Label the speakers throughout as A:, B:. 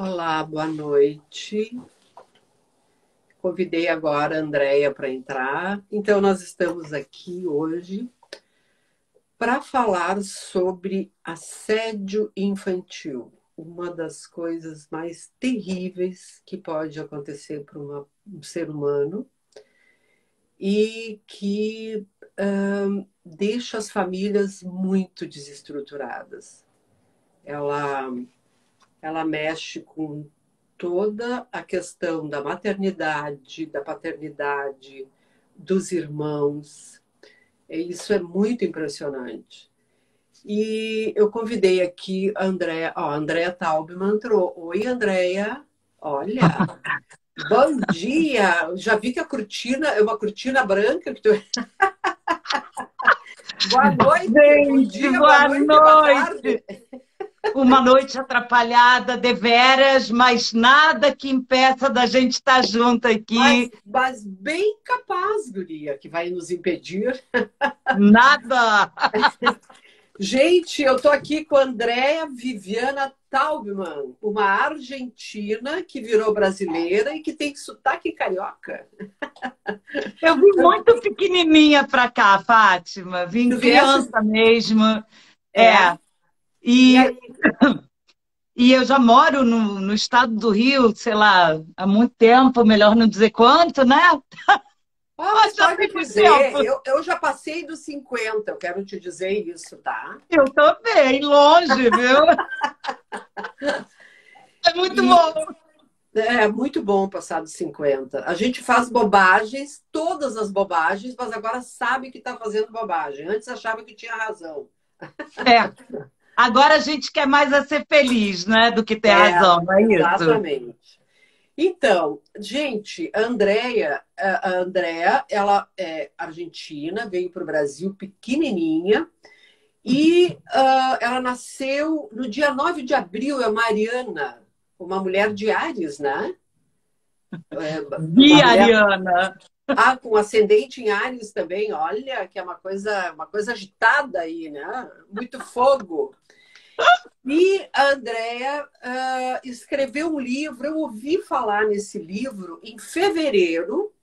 A: Olá, boa noite. Convidei agora a Andréia para entrar. Então, nós estamos aqui hoje para falar sobre assédio infantil, uma das coisas mais terríveis que pode acontecer para um ser humano e que deixa as famílias muito desestruturadas. Ela mexe com toda a questão da maternidade, da paternidade, dos irmãos. Isso é muito impressionante. E eu convidei aqui a Andréa. Ó, a Andréa Taubman entrou. Oi, Andréa. Olha, bom dia. Já vi que a cortina é uma cortina branca. Boa noite, bom
B: Gente,
A: dia, boa
B: boa
A: noite, boa tarde.
B: noite. Uma noite atrapalhada, deveras, mas nada que impeça da gente estar junto
A: Mas,
B: aqui.
A: mas bem capaz, guria, que vai nos impedir.
B: Nada.
A: Gente, eu estou aqui com a Andréa Viviana Taubman, uma argentina que virou brasileira e que tem sotaque carioca.
B: Eu vim muito pequenininha para cá, Fátima. Vim
A: Tu viesse?
B: criança mesmo.
A: É.
B: É.
A: E
B: E,
A: aí?
B: e eu já moro no estado do Rio, sei lá, há muito tempo, melhor não dizer quanto, né?
A: Ah, mas
B: Mas já
A: pode
B: tem muito
A: dizer,
B: tempo.
A: eu já passei dos 50, eu quero te dizer isso, tá?
B: Eu tô bem, longe, viu? É muito
A: E
B: bom.
A: é muito bom passar dos 50. A gente faz bobagens, todas as bobagens, mas agora sabe que está fazendo bobagem. Antes achava que tinha razão.
B: É. Agora a gente quer mais é ser feliz, né, do que ter
A: É,
B: razão, não é isso?
A: exatamente. Então, gente, a Andrea, ela é argentina, veio para o Brasil pequenininha e ela nasceu no dia 9 de abril, é Mariana, uma mulher de Áries, né? Uma
B: Bia,
A: mulher
B: Ariana.
A: com ascendente em Áries também, olha, que é uma coisa agitada aí, né? Muito fogo. E a Andrea escreveu um livro, eu ouvi falar nesse livro em fevereiro.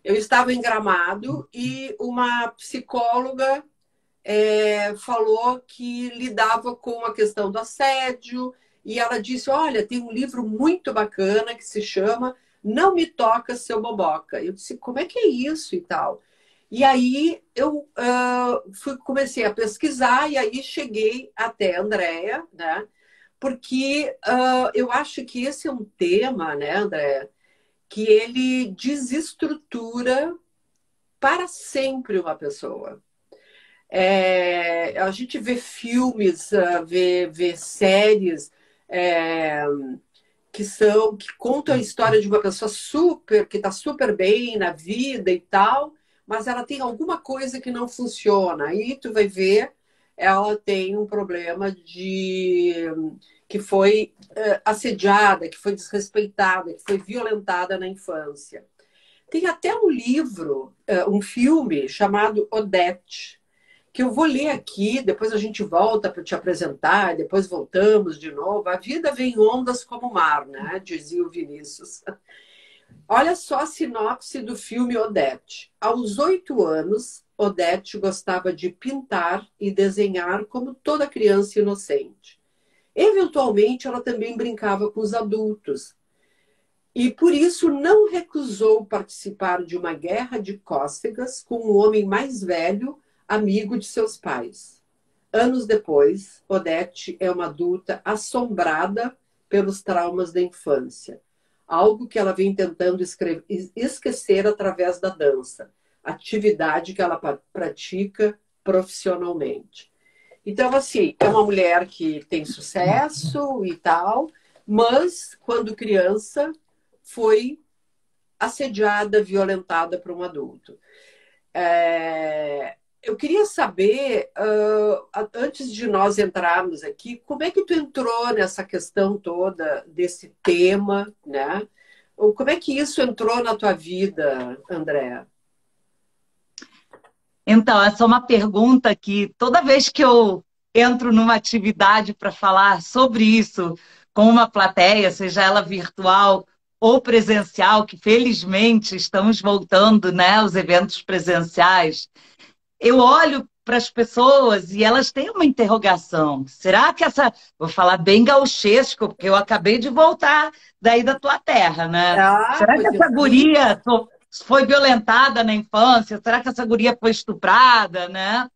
A: Eu estava em Gramado e uma psicóloga falou que lidava com a questão do assédio e ela disse: Olha, tem um livro muito bacana que se chama Não Me Toca, Seu Boboca. Eu disse: Como é que é isso e tal? E aí eu comecei a pesquisar e aí cheguei até a Andrea, né? Porque eu acho que esse é um tema, né, André, que ele desestrutura para sempre uma pessoa. A gente vê filmes, vê séries é, que contam a história de uma pessoa que está super bem na vida e tal, mas ela tem alguma coisa que não funciona. Aí tu vai ver, ela tem um problema de que foi assediada, que foi desrespeitada, que foi violentada na infância. Tem até um livro, um filme chamado Odete, que eu vou ler aqui, depois a gente volta para te apresentar, depois voltamos de novo. A vida vem em ondas como o mar, né? Dizia o Vinícius. Olha só a sinopse do filme Odete. Aos 8 anos, Odete gostava de pintar e desenhar como toda criança inocente. Eventualmente, ela também brincava com os adultos. E por isso não recusou participar de uma guerra de cócegas com um homem mais velho, amigo de seus pais. Anos depois, Odete é uma adulta assombrada pelos traumas da infância, algo que ela vem tentando esquecer através da dança, atividade que ela pratica profissionalmente. Então, assim, é uma mulher que tem sucesso e tal, mas quando criança foi assediada, violentada por um adulto. Eu queria saber, antes de nós entrarmos aqui, como é que tu entrou nessa questão toda desse tema, né? Como é que isso entrou na tua vida, Andréa?
B: Então, essa é uma pergunta que toda vez que eu entro numa atividade para falar sobre isso com uma plateia, seja ela virtual ou presencial, que felizmente estamos voltando, né, aos eventos presenciais, eu olho para as pessoas e elas têm uma interrogação. Será que essa... Vou falar bem gauchesco, porque eu acabei de voltar daí da tua terra, né?
A: Ah,
B: Será que
A: pois eu
B: essa
A: vi.
B: guria foi violentada na infância? Será que essa guria foi estuprada, né?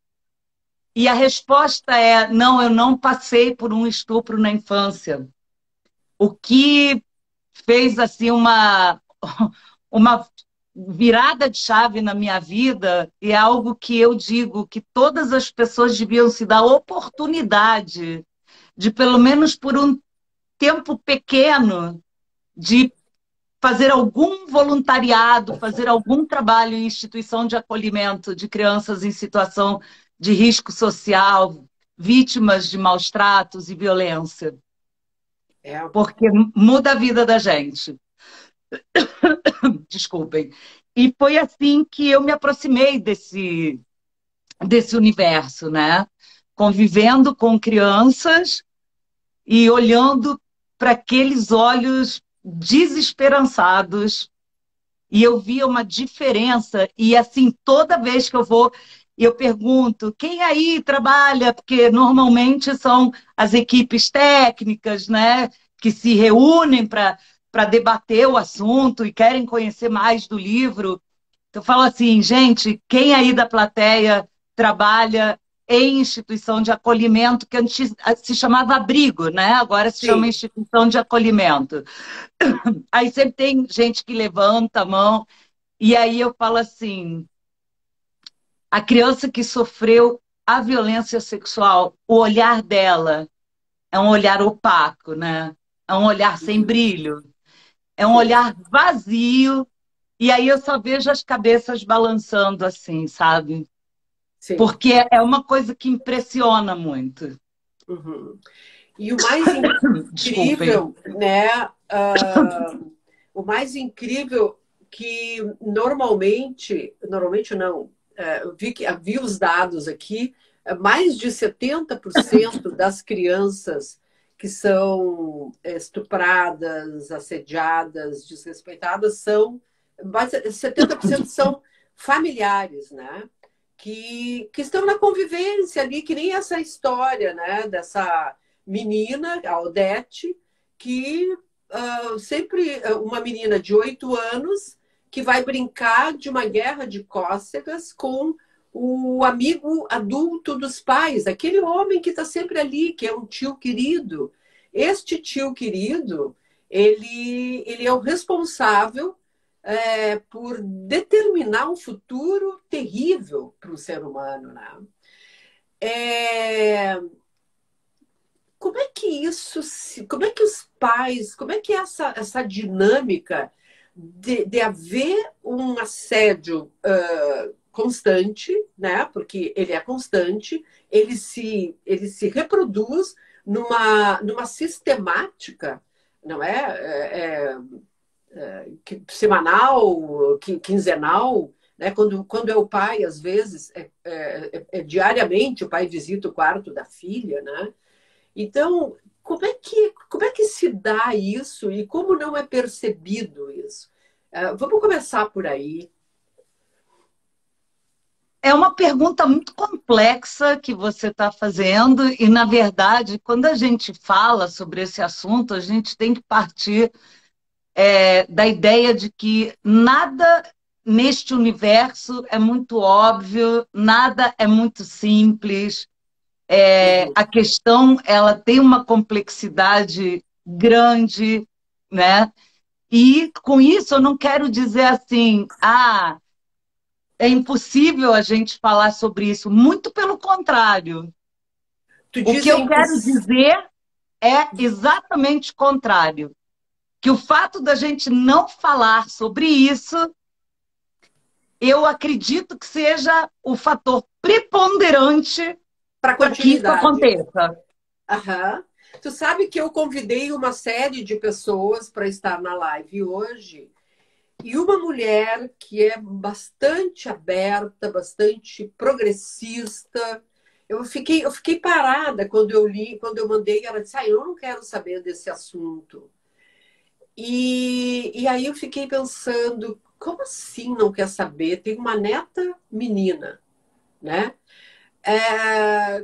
B: E a resposta é: não, eu não passei por um estupro na infância. O que fez assim uma virada de chave na minha vida e é algo que eu digo que todas as pessoas deviam se dar a oportunidade de, pelo menos por um tempo pequeno, de fazer algum voluntariado, fazer algum trabalho em instituição de acolhimento de crianças em situação de risco social, vítimas de maus tratos e violência,
A: É,
B: porque muda a vida da gente. Desculpem. E foi assim que eu me aproximei desse universo, né? Convivendo com crianças e olhando para aqueles olhos desesperançados. E eu via uma diferença. E assim, toda vez que eu vou, eu pergunto: quem aí trabalha? Porque normalmente são as equipes técnicas, né? Que se reúnem para debater o assunto e querem conhecer mais do livro. Então, eu falo assim: gente, quem aí da plateia trabalha em instituição de acolhimento, que antes se chamava abrigo, né? Agora se chama
A: sim.
B: instituição de acolhimento. Aí sempre tem gente que levanta a mão, e aí eu falo assim: a criança que sofreu a violência sexual, o olhar dela é um olhar opaco, né? É um olhar sem
A: Uhum.
B: brilho, é um
A: Sim,
B: olhar vazio, e aí eu só vejo as cabeças balançando assim, sabe?
A: sim.
B: Porque é uma coisa que impressiona muito.
A: Uhum. E o mais
B: Desculpem.
A: incrível, né? O mais incrível que normalmente não, eu vi os dados aqui, mais de 70% das crianças que são estupradas, assediadas, desrespeitadas mais de 70% são familiares, né? Que estão na convivência ali, que nem essa história, né? Dessa menina, a Odete, que sempre uma menina de 8 anos que vai brincar de uma guerra de cócegas com o amigo adulto dos pais, aquele homem que está sempre ali, que é um tio querido. Este tio querido, ele é o responsável por determinar um futuro terrível para o ser humano, né? É, como é que os pais, como é que é essa dinâmica de haver um assédio constante, né? Porque ele é constante, ele se reproduz numa sistemática, não é? Semanal, quinzenal, né? Quando é o pai, às vezes, diariamente o pai visita o quarto da filha, né? Então, como é que se dá isso e como não é percebido isso? Vamos começar por aí.
B: É uma pergunta muito complexa que você está fazendo, e, na verdade, quando a gente fala sobre esse assunto, a gente tem que partir da ideia de que nada neste universo é muito óbvio, nada é muito simples.
A: Uhum.
B: A questão ela tem uma complexidade grande, né? E com isso eu não quero dizer assim, é impossível a gente falar sobre isso. Muito pelo contrário.
A: Tu
B: O que
A: diz é
B: eu quero
A: impossível.
B: dizer é exatamente o contrário. Que o fato da gente não falar sobre isso, eu acredito que seja o fator preponderante
A: Para
B: para que isso
A: continuidade.
B: aconteça.
A: Aham. Tu sabe que eu convidei uma série de pessoas para estar na live hoje, e uma mulher que é bastante aberta, bastante progressista, eu fiquei parada quando eu li, quando eu mandei, ela disse, eu não quero saber desse assunto. E aí eu fiquei pensando, como assim não quer saber? Tem uma neta menina, né?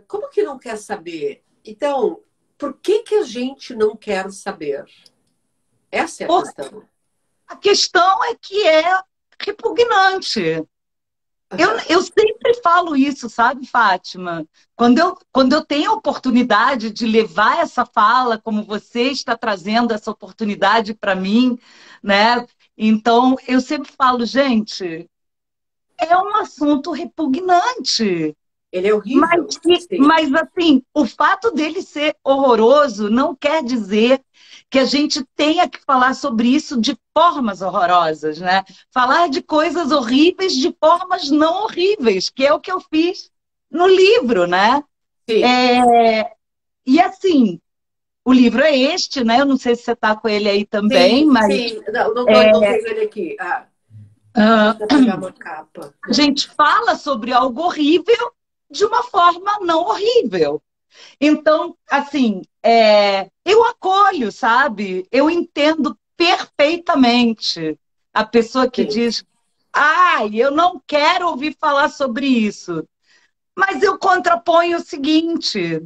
A: Como que não quer saber? Então, por que que a gente não quer saber? Essa é a
B: Por-
A: questão.
B: A questão é que é repugnante. Eu sempre falo isso, sabe, Fátima? Quando eu tenho a oportunidade de levar essa fala, como você está trazendo essa oportunidade para mim, né? Então, eu sempre falo, gente, é um assunto repugnante.
A: Ele é
B: Mas,
A: horrível, sim.
B: mas, assim, o fato dele ser horroroso não quer dizer que a gente tenha que falar sobre isso de formas horrorosas, né? Falar de coisas horríveis de formas não horríveis, que é o que eu fiz no livro, né?
A: Sim,
B: É, e assim, o livro é este, né? Eu não sei se você está com ele aí também,
A: sim,
B: mas
A: sim. Não, não tenho ele aqui. Deixa eu
B: ah,
A: até pegar uma capa.
B: a gente fala sobre algo horrível de uma forma não horrível. Então, assim, eu acolho, sabe? Eu entendo perfeitamente a pessoa que
A: Sim.
B: diz, ai, eu não quero ouvir falar sobre isso. Mas eu contraponho o seguinte: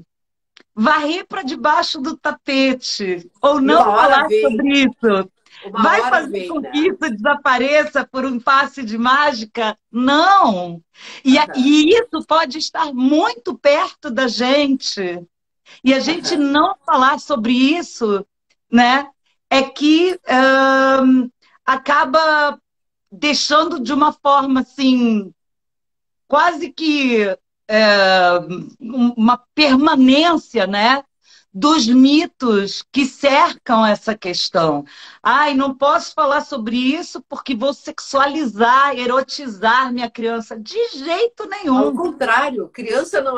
B: varrer para debaixo do tapete ou
A: E
B: não falar sobre isso
A: uma
B: vai
A: hora
B: fazer
A: vem,
B: com que
A: né?
B: isso desapareça por um passe de mágica? Não!
A: Aham,
B: E isso pode estar muito perto da gente. E a gente
A: aham.
B: não falar sobre isso, né, é que acaba deixando de uma forma assim, quase que uma permanência, né, dos mitos que cercam essa questão. Ai, não posso falar sobre isso porque vou sexualizar, erotizar minha criança. De jeito
A: Ao
B: nenhum.
A: contrário, criança não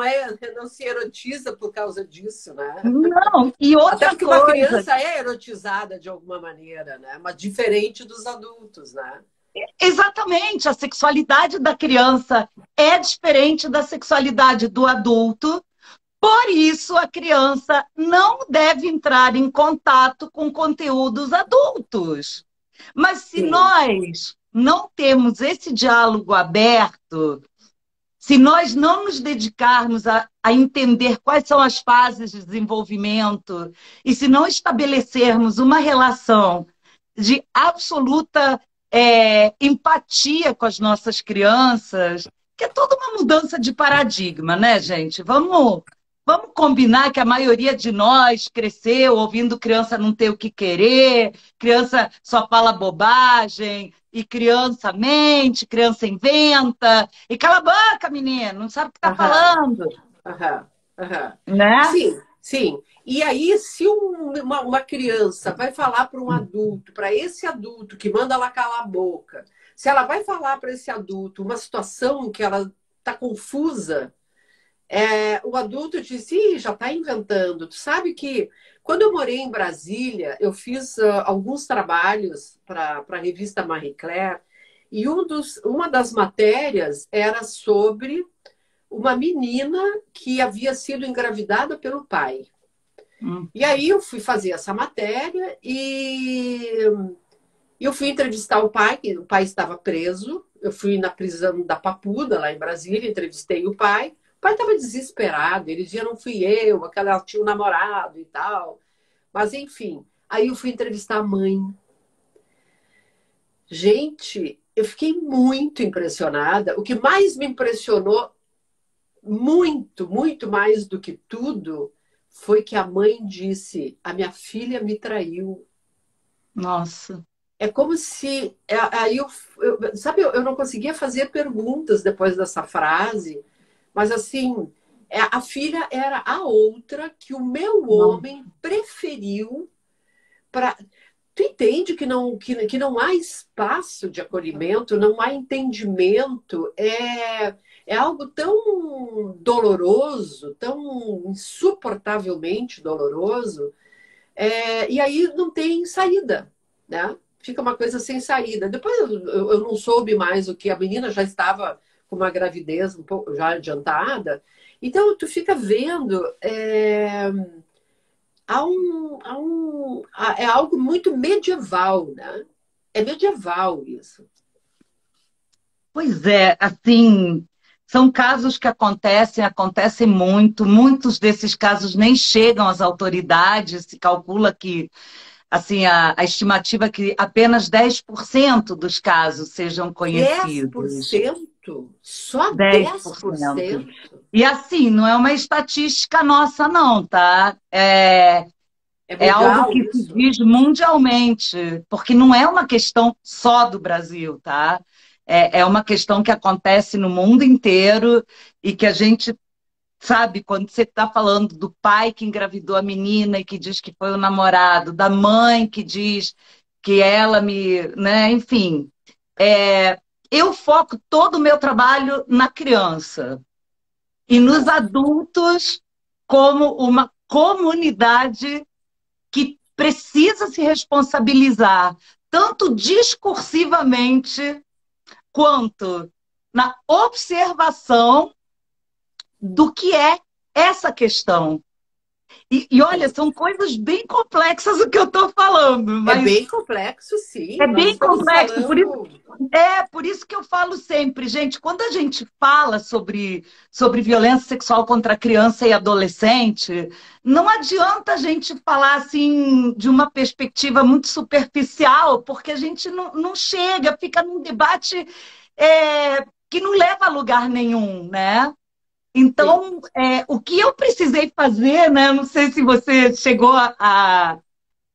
A: se erotiza por causa disso, né?
B: Não. E
A: Até
B: outra
A: porque uma
B: coisa,
A: criança é erotizada de alguma maneira, né? Mas diferente dos adultos, né?
B: exatamente, a sexualidade da criança é diferente da sexualidade do adulto, por isso a criança não deve entrar em contato com conteúdos adultos. Mas se
A: Sim,
B: nós não temos esse diálogo aberto, se nós não nos dedicarmos a entender quais são as fases de desenvolvimento, e se não estabelecermos uma relação de absoluta empatia com as nossas crianças, que é toda uma mudança de paradigma, né, gente? Vamos combinar que a maioria de nós cresceu ouvindo criança não ter o que querer, criança só fala bobagem, e criança mente, criança inventa, e cala a boca, menino, não sabe o que está
A: aham,
B: falando,
A: aham, aham.
B: né?
A: Sim, sim. E aí, se uma criança vai falar para um adulto, para esse adulto que manda ela calar a boca, se ela vai falar para esse adulto uma situação que ela está confusa, o adulto disse, ih, já está inventando. Tu sabe que quando eu morei em Brasília, eu fiz alguns trabalhos para a revista Marie Claire, e uma das matérias era sobre uma menina que havia sido engravidada pelo pai.
B: Hum.
A: E aí eu fui fazer essa matéria e eu fui entrevistar o pai, que o pai estava preso. Eu fui na prisão da Papuda, lá em Brasília, entrevistei o pai. O pai estava desesperado, ele dizia, não fui eu, aquela tinha um namorado e tal. Mas, enfim, aí eu fui entrevistar a mãe. Gente, eu fiquei muito impressionada. O que mais me impressionou, muito, muito mais do que tudo, foi que a mãe disse: a minha filha me traiu.
B: Nossa.
A: É como se. Aí sabe, eu não conseguia fazer perguntas depois dessa frase, mas assim, a filha era a outra que o meu
B: Não.
A: homem preferiu para. Tu entende que não há espaço de acolhimento, não há entendimento, é algo tão doloroso, tão insuportavelmente doloroso, e aí não tem saída, né? Fica uma coisa sem saída. Depois eu não soube mais o que a menina já estava com uma gravidez um pouco já adiantada. Então, tu fica vendo, é algo muito medieval, né? É medieval isso.
B: Pois é, assim, são casos que acontecem muito, muitos desses casos nem chegam às autoridades, se calcula que, assim, a estimativa é que apenas 10% dos casos sejam
A: dez por
B: conhecidos.
A: cento Só
B: dez
A: dez
B: por
A: por
B: cento
A: cento
B: E assim, não é uma estatística nossa, não, tá? É algo
A: mundial
B: que se
A: isso?
B: diz mundialmente, porque não é uma questão só do Brasil, tá? É uma questão que acontece no mundo inteiro e que a gente sabe, quando você está falando do pai que engravidou a menina e que diz que foi o namorado, da mãe que diz que ela me, né, enfim, eu foco todo o meu trabalho na criança e nos
A: Aham.
B: adultos como uma comunidade que precisa se responsabilizar, tanto discursivamente quanto na observação do que é essa questão. E olha, são coisas bem complexas o que eu estou falando,
A: É
B: mas
A: bem complexo, sim.
B: é
A: Nós
B: bem
A: estamos
B: complexo.
A: falando.
B: Por isso que eu falo sempre, gente, quando a gente fala sobre violência sexual contra a criança e adolescente, não adianta a gente falar assim de uma perspectiva muito superficial, porque a gente não chega, fica num debate que não leva a lugar nenhum, né?
A: Sim.
B: Então, o que eu precisei fazer, né? Não sei se você chegou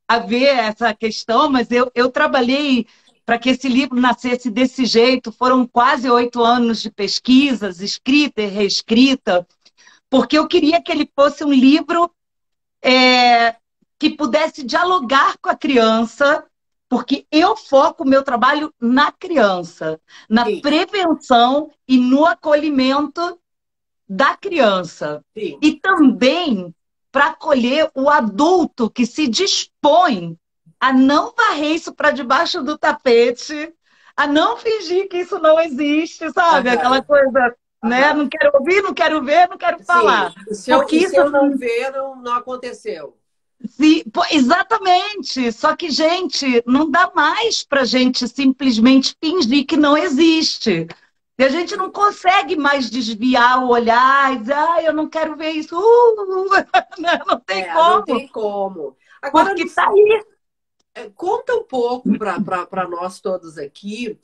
B: a ver essa questão, mas eu trabalhei para que esse livro nascesse desse jeito. Foram quase 8 anos de pesquisas, escrita e reescrita, porque eu queria que ele fosse um livro que pudesse dialogar com a criança, porque eu foco o meu trabalho na criança, na
A: Sim,
B: prevenção e no acolhimento da criança.
A: sim.
B: E também para acolher o adulto que se dispõe a não varrer isso para debaixo do tapete, a não fingir que isso não existe, sabe? Aquela
A: Aham,
B: coisa, né?
A: aham.
B: Não quero ouvir, não quero ver, não quero
A: Sim.
B: falar. Porque
A: E se
B: isso
A: eu não ver, não aconteceu.
B: Exatamente. Só que, gente, não dá mais para gente simplesmente fingir que não existe. E a gente não consegue mais desviar o olhar e dizer, eu não quero ver isso. Não tem
A: Não
B: como,
A: tem como. Agora,
B: porque tá aí.
A: conta um pouco para nós todos aqui,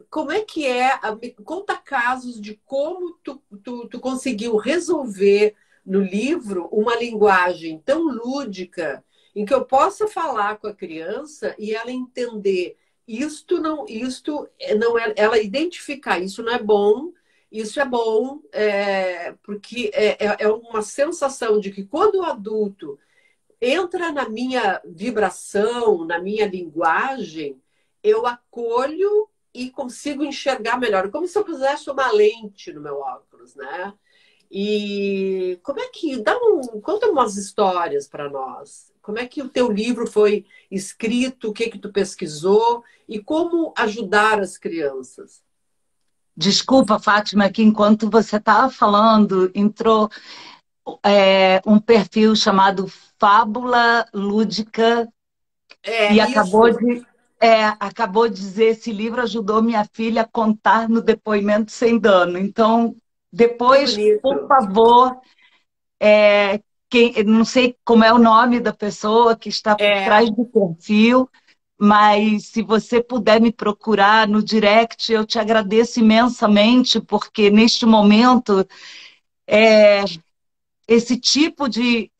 A: como é que é, conta casos de como tu conseguiu resolver no livro uma linguagem tão lúdica em que eu possa falar com a criança e ela entender isto não é, ela identificar isso não é bom, isso é bom, porque é uma sensação de que quando o adulto entra na minha vibração, na minha linguagem, eu acolho e consigo enxergar melhor, como se eu pusesse uma lente no meu óculos, né? E como é que conta umas histórias para nós? Como é que o teu livro foi escrito? O que que tu pesquisou e como ajudar as crianças?
B: Desculpa, Fátima, que enquanto você estava falando, entrou um perfil chamado Fábula Lúdica
A: É
B: e
A: isso.
B: acabou de dizer: esse livro ajudou minha filha a contar no depoimento sem dano. Então,
A: Que
B: depois, por
A: bonito.
B: favor, não sei como é o nome da pessoa que está por
A: É,
B: trás do perfil, mas se você puder me procurar no direct, eu te agradeço imensamente, porque neste momento esse tipo de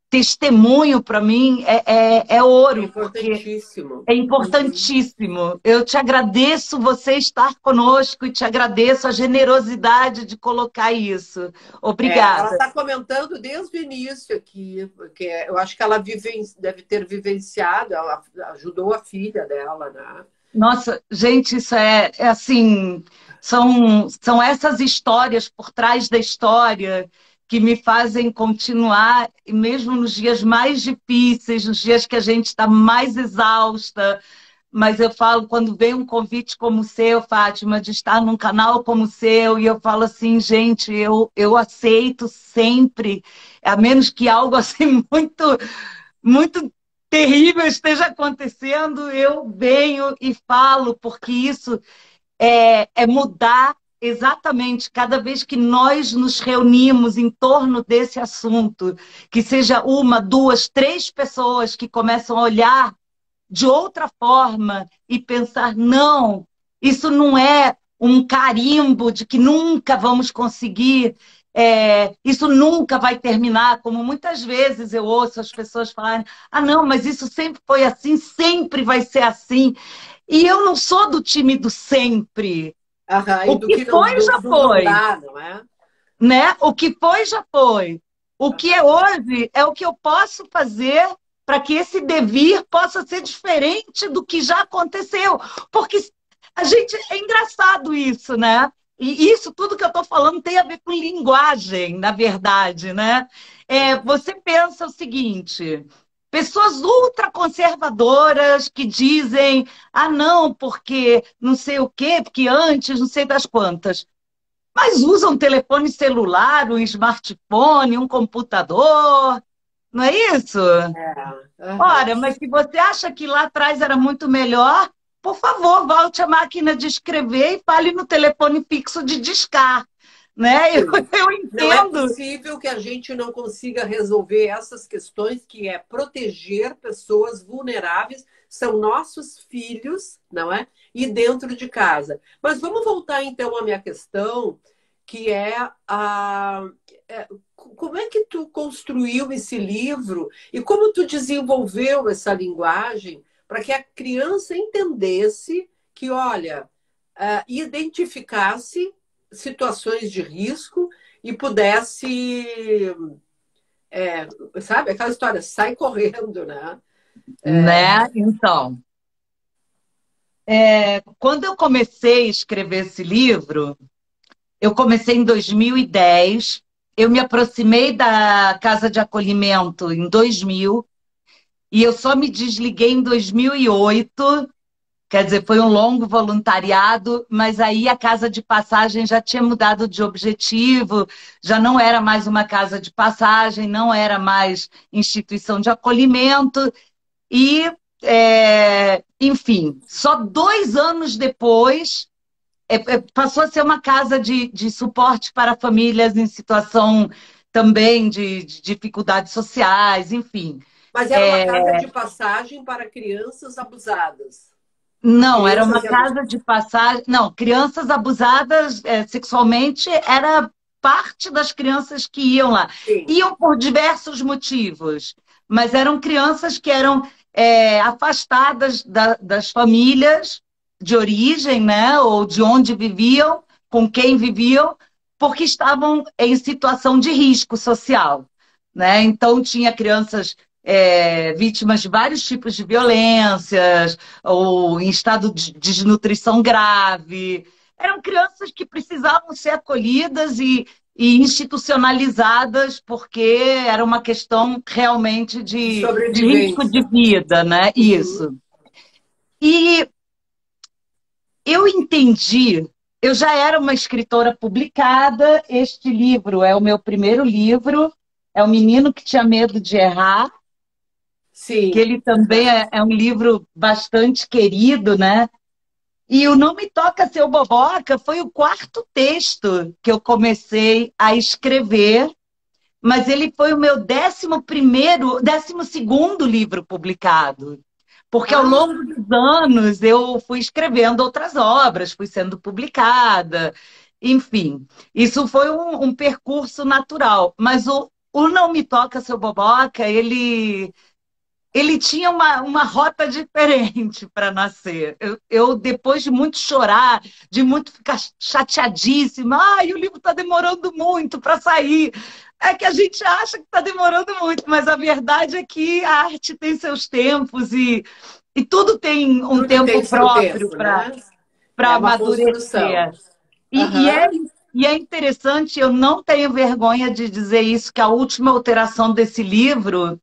B: testemunho para mim é
A: é
B: ouro, porque
A: importantíssimo.
B: é
A: Uhum.
B: importantíssimo. Eu te agradeço você estar conosco e te agradeço a generosidade de colocar isso.
A: Ela
B: Obrigada.
A: está comentando desde o início aqui, porque eu acho que ela deve ter vivenciado, ela ajudou a filha dela, né?
B: Nossa, gente, isso é assim, são essas histórias por trás da história que me fazem continuar, e mesmo nos dias mais difíceis, nos dias que a gente está mais exausta, mas eu falo, quando vem um convite como o seu, Fátima, de estar num canal como o seu, e eu falo assim, gente, eu aceito sempre, a menos que algo assim muito terrível esteja acontecendo, eu venho e falo, porque isso é mudar exatamente cada vez que nós nos reunimos em torno desse assunto, que seja uma, duas, três pessoas que começam a olhar de outra forma e pensar, não, isso não é um carimbo de que nunca vamos conseguir, isso nunca vai terminar, como muitas vezes eu ouço as pessoas falarem, ah, não, mas isso sempre foi assim, sempre vai ser assim. E eu não sou do time do sempre.
A: Aham, e
B: O
A: do
B: que
A: que não,
B: foi, já
A: não
B: foi,
A: dá, não é?
B: né? O que foi, já foi. O que é
A: Aham.
B: hoje é o que eu posso fazer para que esse devir possa ser diferente do que já aconteceu. Porque a gente, é engraçado isso, né? E isso tudo que eu estou falando tem a ver com linguagem, na verdade, né? Você pensa o seguinte: pessoas ultraconservadoras que dizem, ah, não, porque não sei o quê, porque antes, não sei das quantas. Mas usam um telefone celular, um smartphone, um computador, não é isso?
A: Aham.
B: Ora, mas se você acha que lá atrás era muito melhor, por favor, volte à máquina de escrever e fale no telefone fixo de discar, né? Eu,
A: Sim.
B: eu
A: Não é
B: entendo.
A: possível que a gente não consiga resolver essas questões, que é proteger pessoas vulneráveis, são nossos filhos, não é? E dentro de casa. Mas vamos voltar então à minha questão, que é como é que tu construiu esse livro e como tu desenvolveu essa linguagem para que a criança entendesse que, olha, identificasse situações de risco e pudesse, sabe, aquela história, sai correndo, né?
B: Né? Então, quando eu comecei a escrever esse livro, eu comecei em 2010, eu me aproximei da Casa de Acolhimento em 2000, e eu só me desliguei em 2008. Quer dizer, foi um longo voluntariado, mas aí a casa de passagem já tinha mudado de objetivo, já não era mais uma casa de passagem, não era mais instituição de acolhimento, e, enfim, só 2 anos depois passou a ser uma casa de suporte para famílias em situação também de dificuldades sociais, enfim.
A: Mas era uma casa de passagem para crianças abusadas.
B: Não, era
A: Crianças
B: uma
A: e adultos.
B: casa de passagem. Não, crianças abusadas sexualmente era parte das crianças que iam lá.
A: Sim.
B: Iam por diversos motivos, mas eram crianças que eram afastadas das famílias de origem, né, ou de onde viviam, com quem viviam, porque estavam em situação de risco social, né? Então tinha crianças vítimas de vários tipos de violências, ou em estado de desnutrição grave. Eram crianças que precisavam ser acolhidas e institucionalizadas, porque era uma questão realmente
A: De
B: de risco de
A: sobrevivência.
B: vida, né?
A: Uhum.
B: Isso. E eu entendi, eu já era uma escritora publicada, este livro é o meu primeiro livro, é O Menino que Tinha Medo de Errar, que
A: Sim.
B: ele também é um livro bastante querido, né? E o Não Me Toca Seu Boboca foi o quarto texto que eu comecei a escrever, mas ele foi o meu 12º livro publicado. Porque ao
A: Ah,
B: longo dos anos eu fui escrevendo outras obras, fui sendo publicada, enfim. Isso foi um percurso natural. Mas o Não Me Toca Seu Boboca, ele tinha uma rota diferente para nascer. Depois de muito chorar, de muito ficar chateadíssima, ai, o livro está demorando muito para sair. É que a gente acha que está demorando muito, mas a verdade é que a arte tem seus tempos e tudo tem um
A: tudo tem
B: tempo
A: seu
B: próprio
A: tempo,
B: para
A: né? É uma construção.
B: amadurecer. E, e é,
A: Aham.
B: e é interessante, eu não tenho vergonha de dizer isso, que a última alteração desse livro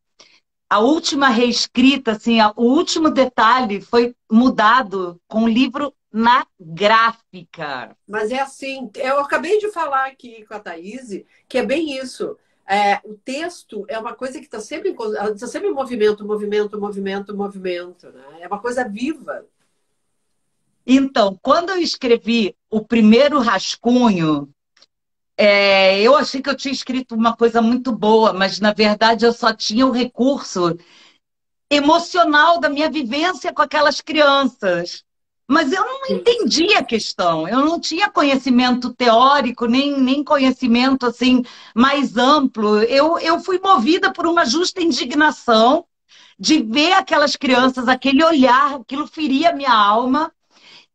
B: A última reescrita, assim, o último detalhe foi mudado com o livro na gráfica.
A: Mas é assim, eu acabei de falar aqui com a Thaís, que é bem isso. O texto é uma coisa que está sempre em movimento, movimento, movimento, movimento, né? É uma coisa viva.
B: Então, quando eu escrevi o primeiro rascunho, eu achei que eu tinha escrito uma coisa muito boa, mas na verdade eu só tinha o recurso emocional da minha vivência com aquelas crianças. Mas eu não entendia a questão, eu não tinha conhecimento teórico, nem conhecimento assim mais amplo. Eu fui movida por uma justa indignação de ver aquelas crianças, aquele olhar, aquilo feria a minha alma.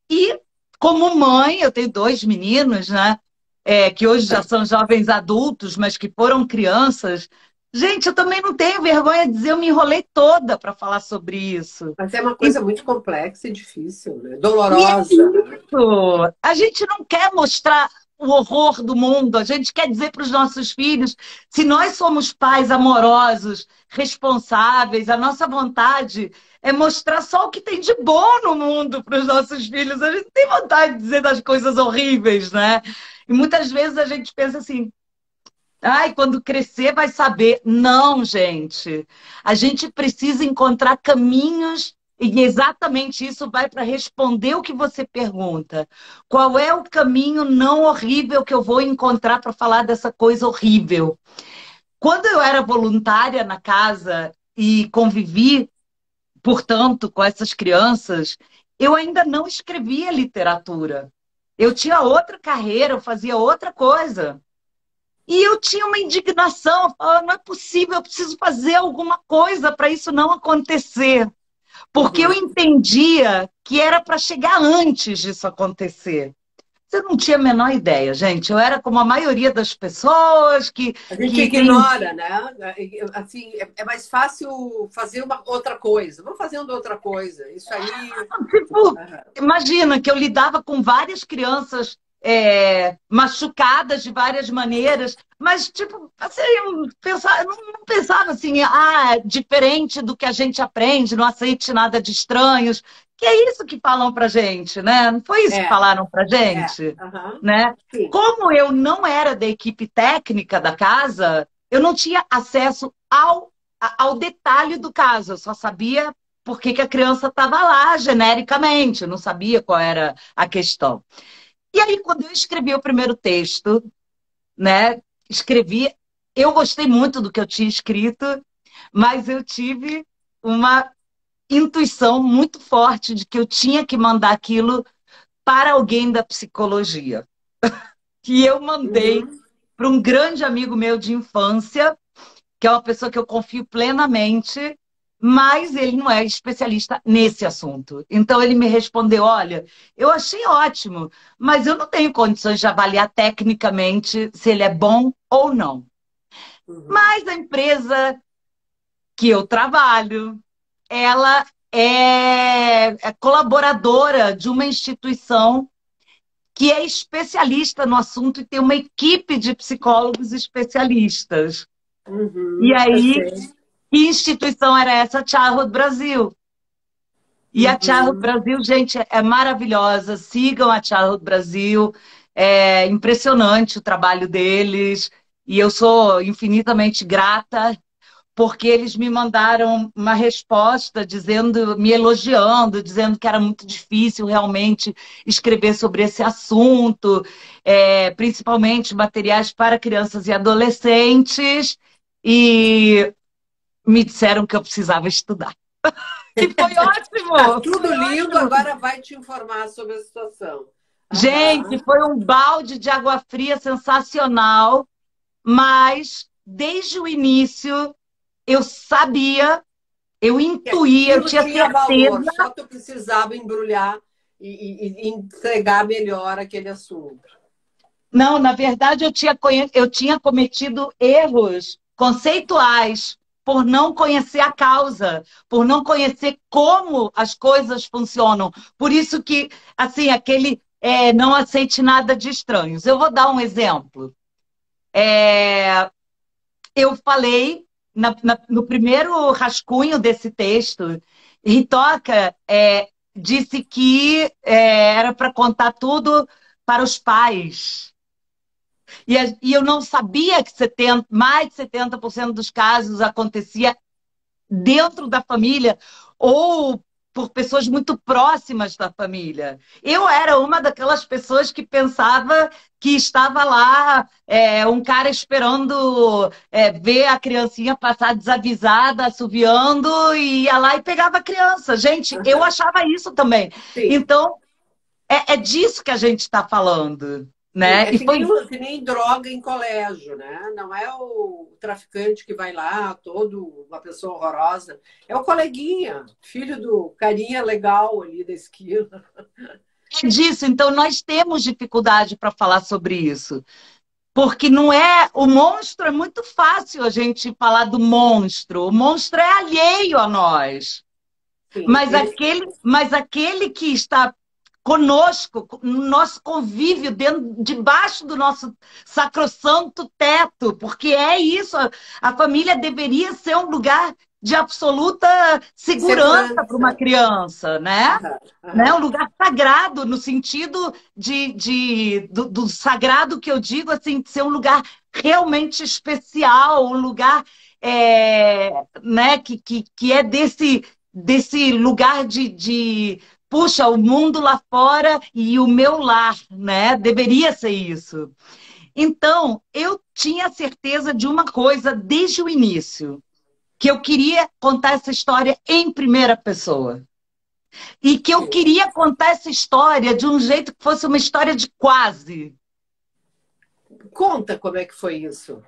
B: E como mãe, eu tenho 2 meninos, né? Que hoje já são jovens adultos, mas que foram crianças. Gente, eu também não tenho vergonha de dizer, eu me enrolei toda para falar sobre isso.
A: Mas é uma
B: E,
A: coisa muito complexa e difícil, né?
B: e é
A: Dolorosa, né?
B: isso. A gente não quer mostrar o horror do mundo, a gente quer dizer para os nossos filhos, se nós somos pais amorosos, responsáveis, a nossa vontade é mostrar só o que tem de bom no mundo para os nossos filhos. A gente não tem vontade de dizer das coisas horríveis, né? E muitas vezes a gente pensa assim, ai, quando crescer vai saber. Não, gente. A gente precisa encontrar caminhos e exatamente isso vai para responder o que você pergunta. Qual é o caminho não horrível que eu vou encontrar para falar dessa coisa horrível? Quando eu era voluntária na casa e convivi, portanto, com essas crianças, eu ainda não escrevia literatura. Eu tinha outra carreira, eu fazia outra coisa. E eu tinha uma indignação, eu falava, não é possível, eu preciso fazer alguma coisa para isso não acontecer. Porque eu
A: Uhum.
B: entendia que era para chegar antes disso acontecer. Você não tinha a menor ideia, gente. Eu era como a maioria das pessoas
A: A gente
B: que tem.
A: ignora, né? Assim, é mais fácil fazer uma outra coisa. Vamos fazendo outra coisa. Isso aí.
B: Tipo,
A: Aham.
B: imagina que eu lidava com várias crianças machucadas de várias maneiras, mas, tipo, assim, eu não pensava assim, diferente do que a gente aprende, não aceite nada de estranhos. Que é isso que falam pra gente, né? Não foi isso que
A: É,
B: falaram pra
A: é.
B: gente,
A: Aham.
B: né?
A: Sim.
B: Como eu não era da equipe técnica da casa, eu não tinha acesso ao detalhe do caso, eu só sabia por que que a criança estava lá, genericamente, eu não sabia qual era a questão. E aí, quando eu escrevi o primeiro texto, né, escrevi, eu gostei muito do que eu tinha escrito, mas eu tive uma intuição muito forte de que eu tinha que mandar aquilo para alguém da psicologia. Que eu mandei
A: Uhum.
B: para um grande amigo meu de infância, que é uma pessoa que eu confio plenamente, mas ele não é especialista nesse assunto. Então ele me respondeu: olha, eu achei ótimo, mas eu não tenho condições de avaliar tecnicamente se ele é bom ou não.
A: Uhum.
B: Mas a empresa que eu trabalho, ela é colaboradora de uma instituição que é especialista no assunto e tem uma equipe de psicólogos especialistas. E
A: Uhum. Eu
B: aí,
A: sei.
B: que instituição era essa? Childhood Brasil. E a Childhood
A: Uhum.
B: Brasil, gente, é maravilhosa. Sigam a Childhood Brasil. É impressionante o trabalho deles. E eu sou infinitamente grata porque eles me mandaram uma resposta dizendo, me elogiando, dizendo que era muito difícil realmente escrever sobre esse assunto, principalmente materiais para crianças e adolescentes, e me disseram que eu precisava estudar. E foi
A: Tá
B: ótimo,
A: tudo
B: foi
A: lindo,
B: ótimo.
A: agora vai te informar sobre a situação.
B: Gente,
A: Aham.
B: foi um balde de água fria sensacional, mas desde o início eu sabia, eu
A: Que
B: intuía, eu
A: aquilo
B: tinha
A: tinha valor,
B: certeza.
A: só tu precisava embrulhar e entregar melhor aquele assunto.
B: Não, na verdade, eu tinha cometido erros conceituais por não conhecer a causa, por não conhecer como as coisas funcionam. Por isso que, assim, aquele não aceite nada de estranhos. Eu vou dar um exemplo. Eu falei, no primeiro rascunho desse texto, Ritoca disse que era para contar tudo para os pais. E eu não sabia que mais de 70% dos casos acontecia dentro da família ou por pessoas muito próximas da família. Eu era uma daquelas pessoas que pensava que estava lá um cara esperando ver a criancinha passar desavisada, assoviando, e ia lá e pegava a criança. Gente, eu achava isso também.
A: Sim.
B: Então, é disso que a gente está falando.
A: Sim,
B: Né?
A: é
B: E foi
A: que nem droga em colégio, né? Não é o traficante que vai lá, todo uma pessoa horrorosa. É o coleguinha, filho do carinha legal ali da esquina.
B: disso. Então, nós temos dificuldade para falar sobre isso. Porque não é. O monstro é muito fácil a gente falar do monstro. O monstro é alheio a nós.
A: Sim,
B: Mas aquele que está conosco, no nosso convívio, debaixo do nosso sacrossanto teto, porque é isso, a família deveria ser um lugar de absoluta segurança para uma criança, né? Né? Um lugar sagrado, no sentido do sagrado que eu digo, assim, de ser um lugar realmente especial, um lugar né, que é desse lugar puxa, o mundo lá fora e o meu lar, né? Deveria ser isso. Então, eu tinha certeza de uma coisa desde o início, que eu queria contar essa história em primeira pessoa. E que eu queria contar essa história de um jeito que fosse uma história de quase.
A: Conta como é que foi isso.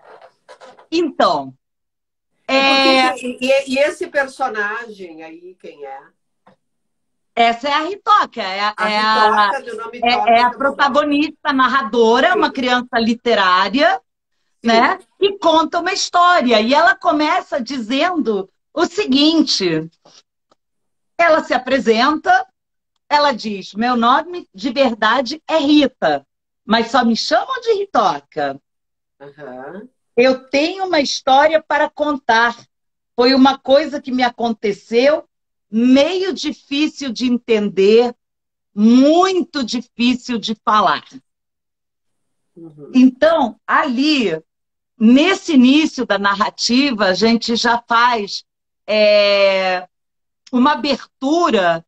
B: Então,
A: e esse personagem aí, quem é?
B: Essa é a Ritoca,
A: Do nome Toca,
B: é a protagonista, narradora, uma criança literária, né? Que conta uma história. E ela começa dizendo o seguinte: ela se apresenta, ela diz: meu nome de verdade é Rita, mas só me chamam de Ritoca. Eu tenho uma história para contar. Foi uma coisa que me aconteceu, meio difícil de entender, muito difícil de falar. Então, ali, nesse início da narrativa, a gente já faz uma abertura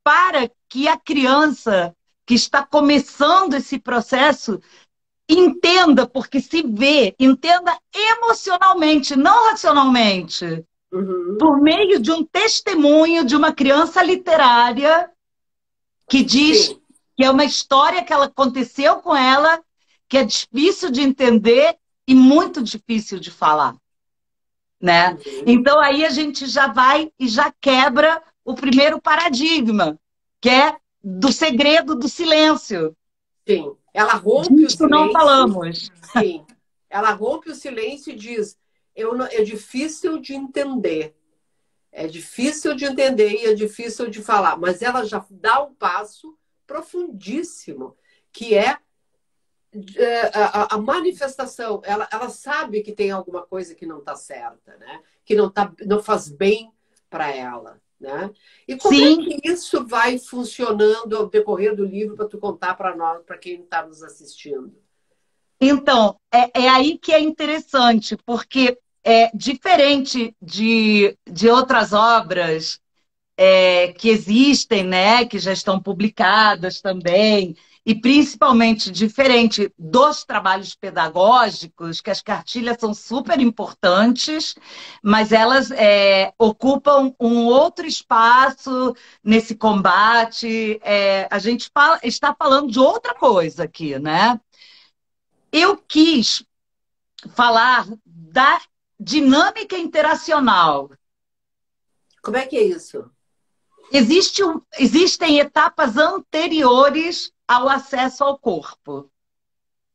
B: para que a criança que está começando esse processo entenda, porque se vê, entenda emocionalmente, não racionalmente, por meio de um testemunho de uma criança literária que diz que é uma história que ela aconteceu com ela, que é difícil de entender e muito difícil de falar, né? Então aí a gente já vai e já quebra o primeiro paradigma, que é do segredo do silêncio.
A: Sim. Ela rompe o silêncio.
B: Não falamos.
A: Sim. Ela rompe o silêncio e diz: é difícil de entender. É difícil de entender e é difícil de falar. Mas ela já dá um passo profundíssimo, que é a manifestação. Ela sabe que tem alguma coisa que não está certa, né? Que não faz bem para ela. Né? E como é que isso vai funcionando ao decorrer do livro para tu contar para nós, para quem está nos assistindo?
B: Então, é aí que é interessante, porque diferente de outras obras que existem, né, que já estão publicadas também, e principalmente diferente dos trabalhos pedagógicos, que as cartilhas são super importantes, mas elas ocupam um outro espaço nesse combate. A gente está falando de outra coisa aqui, né? Eu quis falar da dinâmica interacional.
A: Como é que é isso?
B: Existem etapas anteriores ao acesso ao corpo.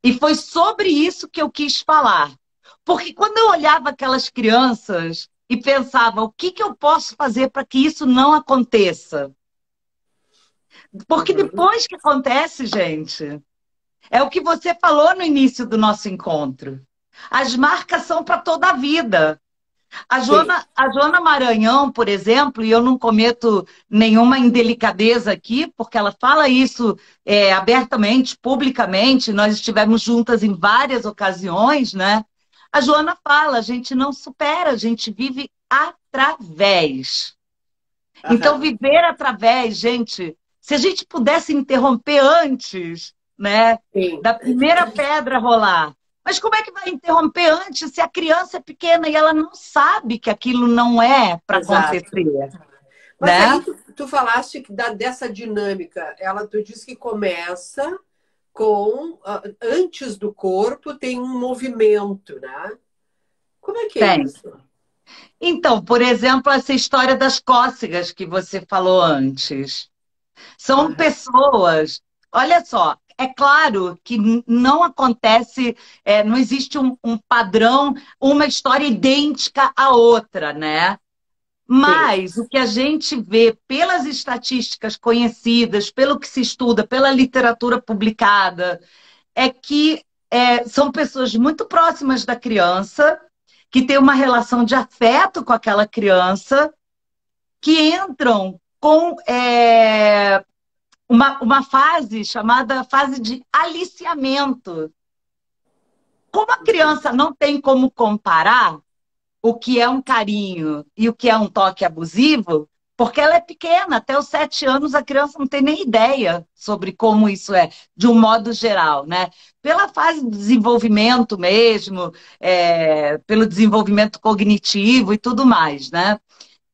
B: E foi sobre isso que eu quis falar. Porque quando eu olhava aquelas crianças e pensava, o que eu posso fazer para que isso não aconteça? Porque depois que acontece, gente, é o que você falou no início do nosso encontro. As marcas são para toda a vida.
A: Sim.
B: A Joana Maranhão, por exemplo, e eu não cometo nenhuma indelicadeza aqui, porque ela fala isso abertamente, publicamente, nós estivemos juntas em várias ocasiões, né? A Joana fala, a gente não supera, a gente vive através. Então,
A: Aham.
B: viver através, gente, se a gente pudesse interromper antes, né,
A: Sim.
B: da primeira pedra rolar, mas como é que vai interromper antes se a criança é pequena e ela não sabe que aquilo não é para
A: Exato.
B: acontecer,
A: Mas aí
B: né?
A: tu falaste que dessa dinâmica, tu disse que começa com antes do corpo tem um movimento, né? Como é que é
B: Tem.
A: isso?
B: Então, por exemplo, essa história das cócegas que você falou antes. São
A: Aham.
B: pessoas. Olha só, é claro que não acontece, não existe um padrão, uma história idêntica à outra, né?
A: Sim.
B: Mas o que a gente vê pelas estatísticas conhecidas, pelo que se estuda, pela literatura publicada, é que são pessoas muito próximas da criança, que têm uma relação de afeto com aquela criança, que entram com uma fase chamada fase de aliciamento. Como a criança não tem como comparar o que é um carinho e o que é um toque abusivo, porque ela é pequena, até os 7 anos a criança não tem nem ideia sobre como isso é, de um modo geral, né? Pela fase do desenvolvimento mesmo, pelo desenvolvimento cognitivo e tudo mais, né?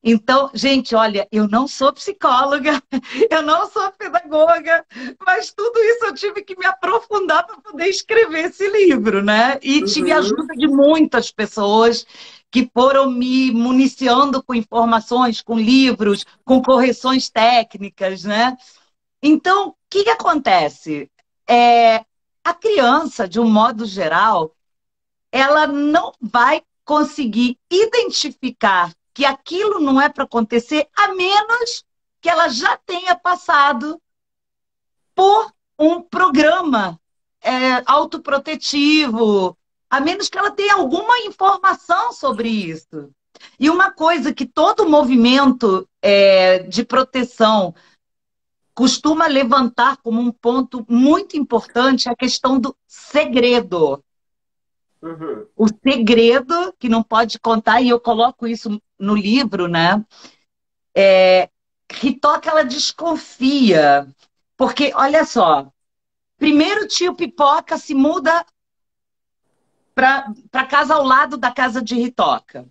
B: Então, gente, olha, eu não sou psicóloga, eu não sou pedagoga, mas tudo isso eu tive que me aprofundar para poder escrever esse livro, né? E tive a
A: Uhum.
B: ajuda de muitas pessoas que foram me municiando com informações, com livros, com correções técnicas, né? Então, o que que acontece? A criança, de um modo geral, ela não vai conseguir identificar que aquilo não é para acontecer, a menos que ela já tenha passado por um programa autoprotetivo, a menos que ela tenha alguma informação sobre isso. E uma coisa que todo movimento de proteção costuma levantar como um ponto muito importante é a questão do segredo.
A: Uhum.
B: O segredo que não pode contar, e eu coloco isso no livro, né? Ritoca, ela desconfia. Porque, olha só, primeiro o tio Pipoca se muda para a casa ao lado da casa de Ritoca.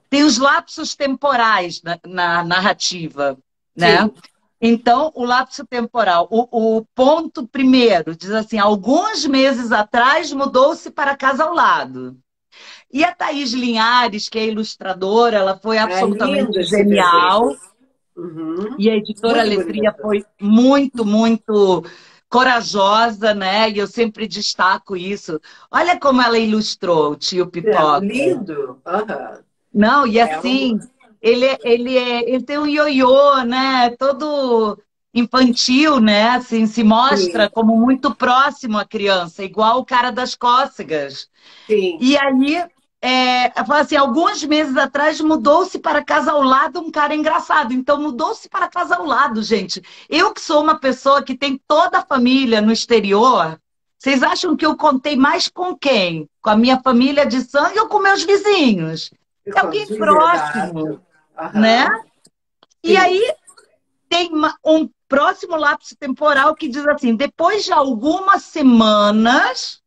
B: Tem os lapsos temporais na narrativa, né?
A: Sim.
B: Então, o lapso temporal, o ponto primeiro, diz assim, alguns meses atrás mudou-se para a casa ao lado. E a Thaís Linhares, que é ilustradora, ela foi
A: É lindo
B: absolutamente
A: esse desenho.
B: genial.
A: Uhum.
B: E a editora
A: Muito
B: Letria
A: bonito.
B: foi muito, muito corajosa, né? E eu sempre destaco isso. Olha como ela ilustrou o tio
A: É,
B: Pipoca.
A: lindo. Aham.
B: Não, e
A: É um...
B: assim, ele tem um ioiô, né? Todo infantil, né? Assim, se mostra
A: Sim,
B: como muito próximo à criança, igual o cara das cócegas.
A: sim.
B: E aí, eu falo assim, alguns meses atrás mudou-se para casa ao lado um cara engraçado. Então, mudou-se para casa ao lado, gente. Eu que sou uma pessoa que tem toda a família no exterior, vocês acham que eu contei mais com quem? Com a minha família de sangue ou com meus vizinhos? É alguém
A: Sim,
B: próximo,
A: exato.
B: né?
A: Aham.
B: E
A: Sim.
B: aí tem um próximo lapso temporal que diz assim, depois de algumas semanas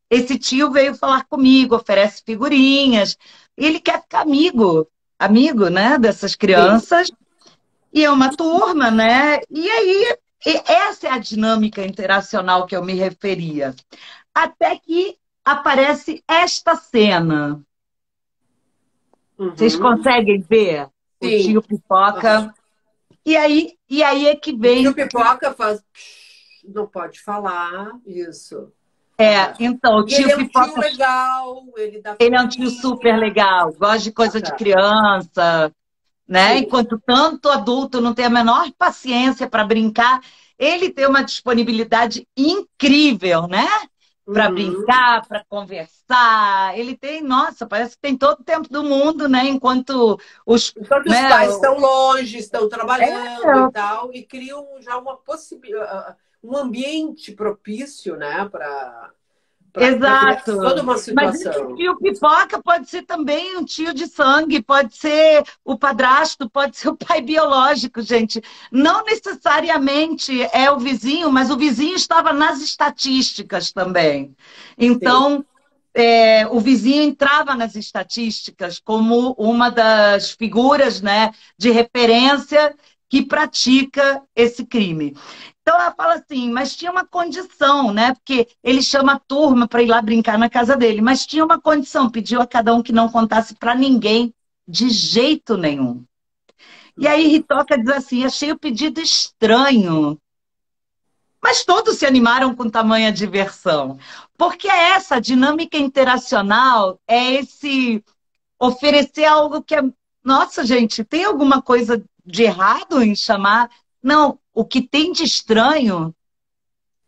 B: esse tio veio falar comigo, oferece figurinhas. Ele quer ficar amigo, né, dessas
A: Sim.
B: crianças. E é uma turma, né? E aí, essa é a dinâmica interacional que eu me referia. Até que aparece esta cena. Vocês
A: Uhum.
B: conseguem ver o
A: Sim.
B: tio Pipoca?
A: Aham.
B: E aí é que
A: O tio
B: vem.
A: Pipoca faz. Não pode falar isso. Aham.
B: Então, o
A: E ele
B: tio
A: é um tio
B: Pipoca,
A: legal, ele dá
B: ele é um tio super
A: figurinha.
B: legal, gosta de coisa de
A: Aham.
B: criança, né?
A: Sim.
B: Enquanto tanto adulto não tem a menor paciência para brincar, ele tem uma disponibilidade incrível, né? para
A: Uhum.
B: brincar, para conversar. Ele tem, nossa, parece que tem todo o tempo do mundo, né? Enquanto os,
A: Enquanto os
B: né?
A: pais estão longe, estão
B: É,
A: trabalhando e tal, e criam já uma possibilidade, um ambiente propício, né, para criar toda
B: exato.
A: uma
B: Mas esse
A: situação.
B: tio pipoca pode ser também um tio de sangue, pode ser o padrasto, pode ser o pai biológico, gente. Não necessariamente é o vizinho, mas o vizinho estava nas estatísticas também.
A: Sim.
B: Então, o vizinho entrava nas estatísticas como uma das figuras, né, de referência que pratica esse crime. Então ela fala assim, mas tinha uma condição, né? Porque ele chama a turma para ir lá brincar na casa dele, mas tinha uma condição, pediu a cada um que não contasse para ninguém, de jeito nenhum. E aí Ritoca diz assim, achei o pedido estranho, mas todos se animaram com tamanha diversão. Porque é essa dinâmica interacional, é esse oferecer algo que é. Nossa, gente, tem alguma coisa de errado em chamar? Não, o que tem de estranho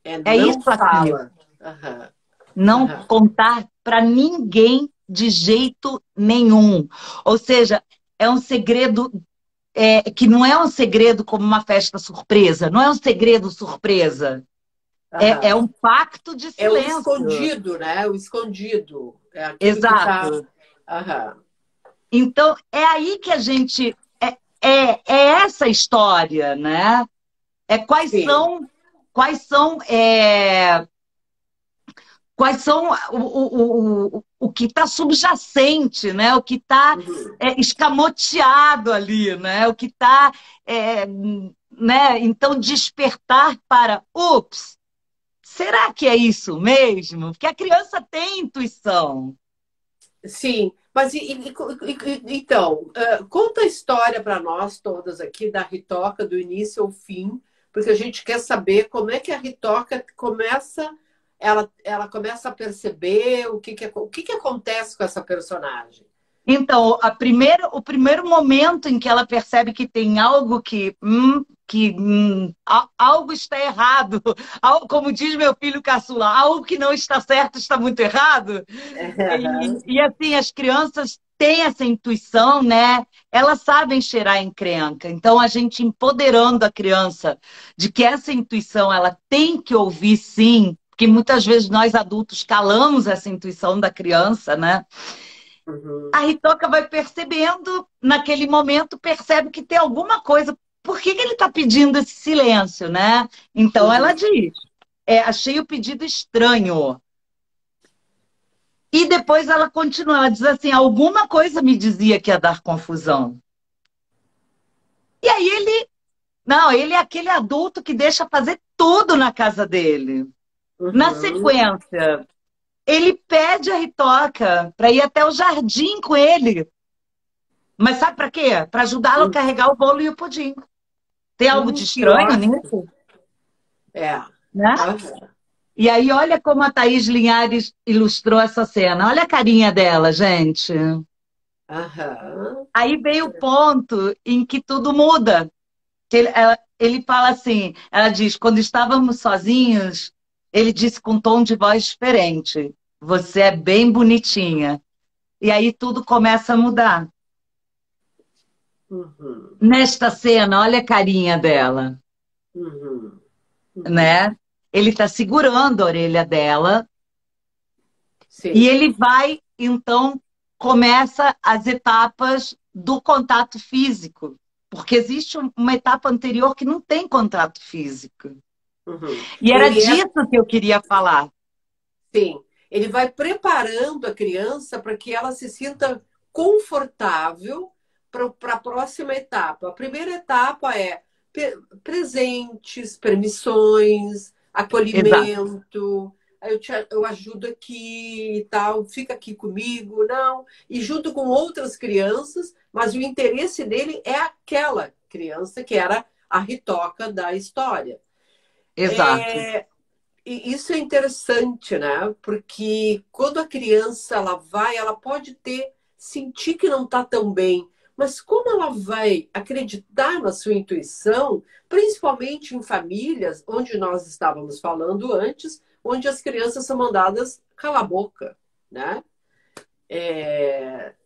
A: É,
B: é isso
A: não
B: aqui.
A: fala. Aham,
B: Não
A: aham.
B: contar para ninguém de jeito nenhum. Ou seja, é um segredo que não é um segredo como uma festa surpresa, não é um segredo surpresa. É
A: Aham.
B: um pacto de
A: É o
B: silêncio.
A: escondido, né? O escondido. É aquilo que está.
B: Exato.
A: Aham.
B: Então, é aí que a gente. É essa história, né? É
A: Sim.
B: quais são quais são o que está subjacente, né? O que está
A: Uhum.
B: escamoteado ali, né? O que está, né? Então, despertar para, ups, será que é isso mesmo? Porque a criança tem intuição.
A: Sim, mas então, conta a história para nós todas aqui da Ritoca, do início ao fim, porque a gente quer saber como é que a Ritoca começa, ela começa a perceber o que que acontece com essa personagem.
B: Então, o primeiro momento em que ela percebe que tem algo algo está errado, como diz meu filho caçula, algo que não está certo está muito errado. E assim, as crianças têm essa intuição, né? Elas sabem cheirar encrenca. Então, a gente empoderando a criança de que essa intuição ela tem que ouvir sim, porque muitas vezes nós adultos calamos essa intuição da criança, né? A
A: Uhum,
B: Ritoca vai percebendo, naquele momento, percebe que tem alguma coisa. Por que ele está pedindo esse silêncio, né? Então ela
A: uhum,
B: diz: achei o pedido estranho. E depois ela continua, ela diz assim: alguma coisa me dizia que ia dar confusão. E aí não, ele é aquele adulto que deixa fazer tudo na casa dele. Na
A: uhum.
B: sequência, ele pede a Ritoca para ir até o jardim com ele. Mas sabe para quê? Para ajudá-lo a carregar o bolo e o pudim. Tem algo de
A: Que
B: estranho
A: ótimo.
B: nisso,
A: É.
B: né?
A: Aham,
B: E aí, olha como a Thaís Linhares ilustrou essa cena. Olha a carinha dela, gente.
A: aham.
B: Aí veio o ponto em que tudo muda. Ele fala assim, ela diz, quando estávamos sozinhos, ele disse com um tom de voz diferente. Você é bem bonitinha. E aí tudo começa a mudar.
A: Uhum,
B: Nesta cena, olha a carinha dela,
A: uhum, uhum.
B: né? Ele está segurando a orelha dela. E
A: Sim.
B: ele vai, então, começa as etapas do contato físico, porque existe uma etapa anterior que não tem contato físico.
A: Uhum.
B: E era
A: Ele é,
B: disso que eu queria falar.
A: sim, ele vai preparando a criança para que ela se sinta confortável para a próxima etapa. A primeira etapa é presentes, permissões,
B: Exato.
A: acolhimento. Eu ajudo aqui e tal, fica aqui comigo, não. E junto com outras crianças, mas o interesse dele é aquela criança que era a Ritoca da história.
B: Exato.
A: E isso é interessante, né? Porque quando a criança ela vai, ela pode sentir que não está tão bem, mas como ela vai acreditar na sua intuição, principalmente em famílias onde nós estávamos falando antes, onde as crianças são mandadas calar a boca, né?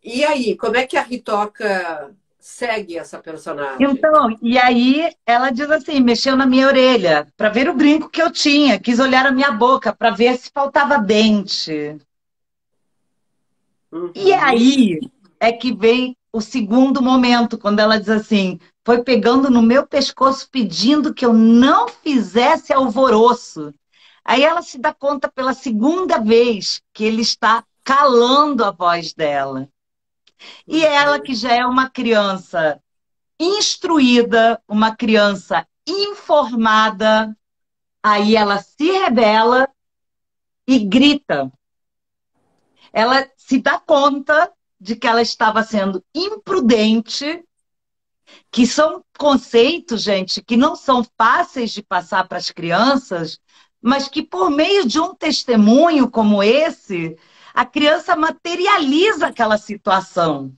A: E aí, como é que a Ritoca segue essa personagem?
B: Então, e aí ela diz assim, mexeu na minha orelha para ver o brinco que eu tinha, quis olhar a minha boca para ver se faltava dente. E
A: Uhum.
B: aí é que vem o segundo momento, quando ela diz assim, foi pegando no meu pescoço pedindo que eu não fizesse alvoroço. Aí ela se dá conta pela segunda vez que ele está calando a voz dela. E ela,
A: Uhum.
B: que já é uma criança instruída, uma criança informada, aí ela se rebela e grita. Ela se dá conta de que ela estava sendo imprudente, que são conceitos, gente, que não são fáceis de passar para as crianças, mas que por meio de um testemunho como esse, a criança materializa aquela situação.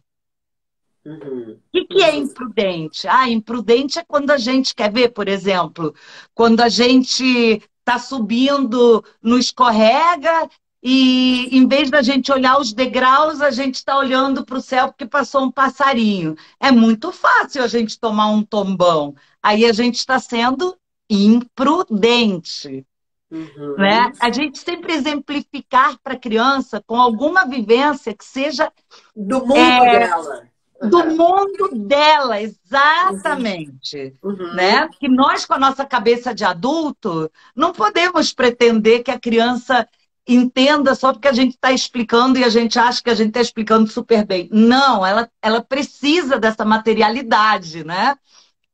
A: Uhum.
B: O que é
A: Uhum.
B: imprudente? Ah, imprudente é quando a gente quer ver, por exemplo, quando a gente está subindo no escorrega e em vez da gente olhar os degraus, a gente está olhando para o céu porque passou um passarinho. É muito fácil a gente tomar um tombão. Aí a gente está sendo imprudente, né?
A: Uhum.
B: A gente sempre exemplificar para a criança com alguma vivência que seja
A: Do mundo dela.
B: do
A: Uhum.
B: mundo dela,
A: Uhum.
B: exatamente. Né?
A: Uhum.
B: Que nós, com a nossa cabeça de adulto, não podemos pretender que a criança entenda só porque a gente está explicando e a gente acha que a gente está explicando super bem. Não, ela precisa dessa materialidade, né?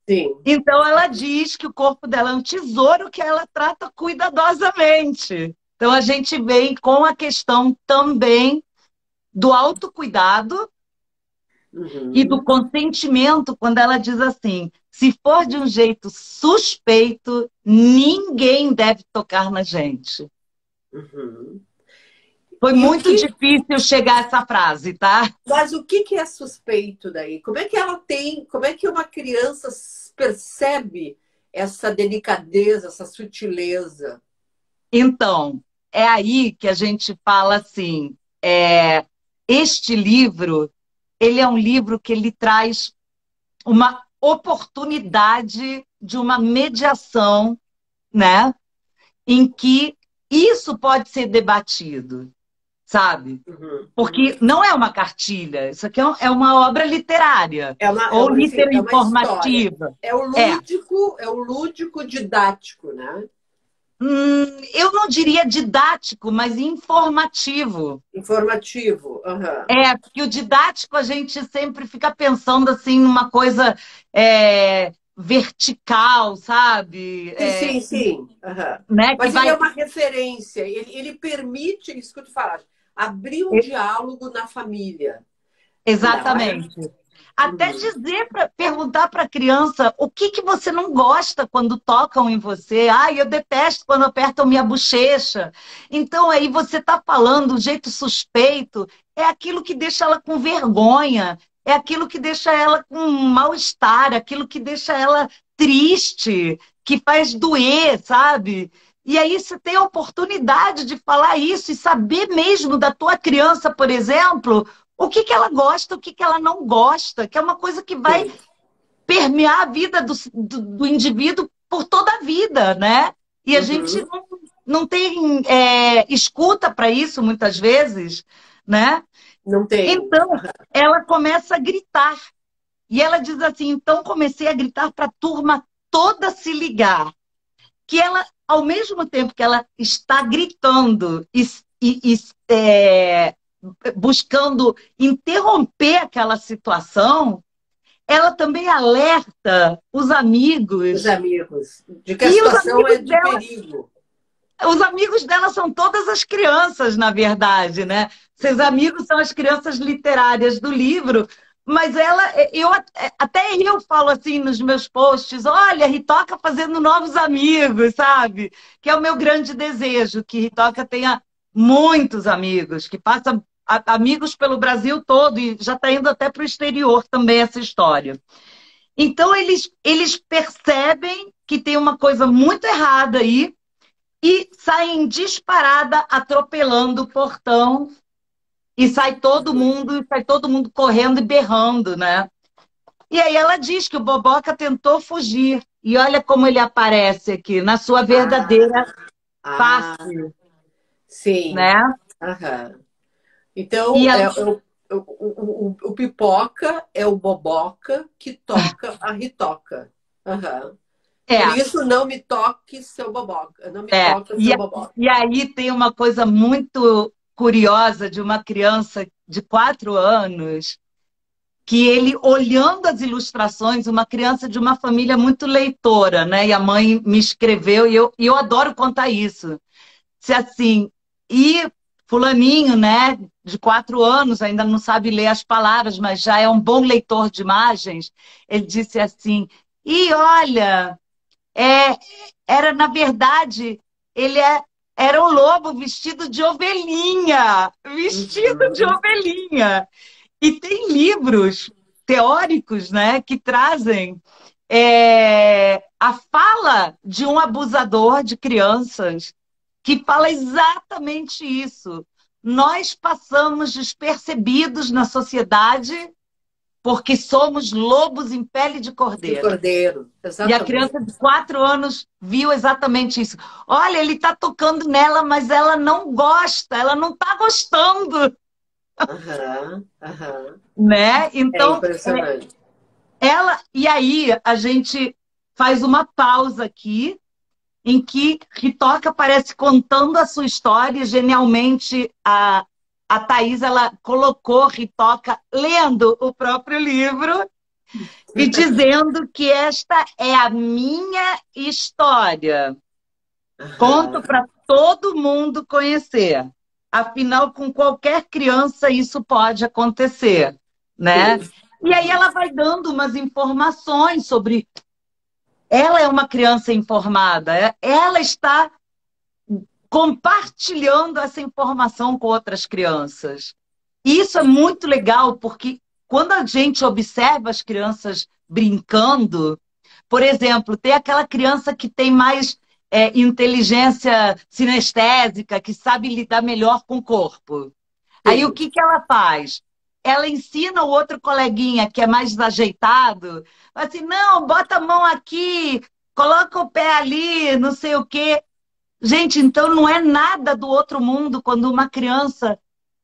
A: Sim.
B: Então ela diz que o corpo dela é um tesouro que ela trata cuidadosamente. Então a gente vem com a questão também do autocuidado e do
A: Uhum.
B: consentimento, quando ela diz assim: se for de um jeito suspeito, ninguém deve tocar na gente.
A: Uhum.
B: Foi
A: E o
B: muito
A: que,
B: difícil chegar a essa frase, tá?
A: mas o que é suspeito daí? Como é que ela tem, como é que uma criança percebe essa delicadeza, essa sutileza?
B: Então, é aí que a gente fala assim: este livro, ele é um livro que ele traz uma oportunidade de uma mediação, né? Em que isso pode ser debatido, sabe?
A: Uhum.
B: Porque não é uma cartilha, isso aqui é uma obra literária, ou
A: Enfim, é uma história.
B: litero-informativa. É.
A: É o lúdico didático, né?
B: Eu não diria didático, mas informativo.
A: Informativo. Uhum.
B: É, porque o didático a gente sempre fica pensando assim numa coisa vertical, sabe?
A: Sim, sim, sim. Uhum.
B: Né? Que
A: Mas ele é
B: vai.
A: uma referência, ele permite, isso que eu te falar, abrir um diálogo na família, não é?
B: Exatamente. Até
A: Uhum.
B: dizer, perguntar para a criança o que que você não gosta quando tocam em você. Ah, eu detesto quando apertam minha bochecha. Então aí você está falando do jeito suspeito, é aquilo que deixa ela com vergonha, é aquilo que deixa ela com mal-estar, aquilo que deixa ela triste, que faz doer, sabe? E aí você tem a oportunidade de falar isso e saber mesmo da tua criança, por exemplo, o que que ela gosta, o que que ela não gosta, que é uma coisa que vai
A: Sim.
B: permear a vida do indivíduo por toda a vida, né? E a gente
A: Uhum.
B: não tem escuta para isso muitas vezes, né?
A: Não tem.
B: Então, ela começa a gritar. E ela diz assim, então comecei a gritar para a turma toda se ligar. Que ela, ao mesmo tempo que ela está gritando e buscando interromper aquela situação, ela também alerta os
A: Os
B: amigos.
A: amigos, de que a
B: E
A: situação é de perigo.
B: os amigos dela são todas as crianças, na verdade, né? Seus amigos são as crianças literárias do livro, mas ela, até eu falo assim nos meus posts, olha, Ritoca fazendo novos amigos, sabe? Que é o meu grande desejo, que Ritoca tenha muitos amigos, que faça amigos pelo Brasil todo, e já está indo até para o exterior também essa história. Então, eles percebem que tem uma coisa muito errada aí e saem disparada, atropelando o portão, e sai todo mundo correndo e berrando, né? E aí ela diz que o Boboca tentou fugir. E olha como ele aparece aqui, na sua verdadeira
A: Ah, ah,
B: face,
A: sim.
B: né?
A: Aham.
B: E
A: Então,
B: ela,
A: o Pipoca é o Boboca que toca a Ritoca. Aham. Por
B: é,
A: isso, não me toque, seu Boboca. Não me
B: é.
A: toca, seu Boboca.
B: E aí tem uma coisa muito curiosa de uma criança de 4 anos, que ele, olhando as ilustrações, uma criança de uma família muito leitora, né? E a mãe me escreveu, e eu adoro contar isso. Se assim, e fulaninho, né, de 4 anos, ainda não sabe ler as palavras, mas já é um bom leitor de imagens, ele disse assim, e olha, é, era, na verdade, ele era um lobo vestido de
A: Uhum.
B: ovelhinha. E tem livros teóricos, né, que trazem a fala de um abusador de crianças que fala exatamente isso. Nós passamos despercebidos na sociedade porque somos lobos em pele de
A: De
B: cordeiro.
A: cordeiro,
B: E a
A: exatamente.
B: criança de 4 anos viu exatamente isso. Olha, ele está tocando nela, mas ela não gosta, ela não está gostando,
A: Aham, aham.
B: né?
A: É
B: Então,
A: impressionante.
B: e aí a gente faz uma pausa aqui, em que Ritoca aparece contando a sua história. Genialmente, a Thaís, ela colocou Ritoca lendo o próprio livro e dizendo que esta é a minha história. Conto
A: Aham.
B: para todo mundo conhecer. Afinal, com qualquer criança isso pode acontecer, né?
A: Sim.
B: E aí
A: Uhum.
B: ela vai dando umas informações sobre... Ela é uma criança informada, ela está compartilhando essa informação com outras crianças. E isso é muito legal, porque quando a gente observa as crianças brincando, por exemplo, tem aquela criança que tem mais inteligência sinestésica, que sabe lidar melhor com o corpo. Aí o
A: Sim.
B: que que ela faz? Ela ensina o outro coleguinha que é mais desajeitado, assim, não, bota a mão aqui, coloca o pé ali, não sei o quê. Gente, então não é nada do outro mundo quando uma criança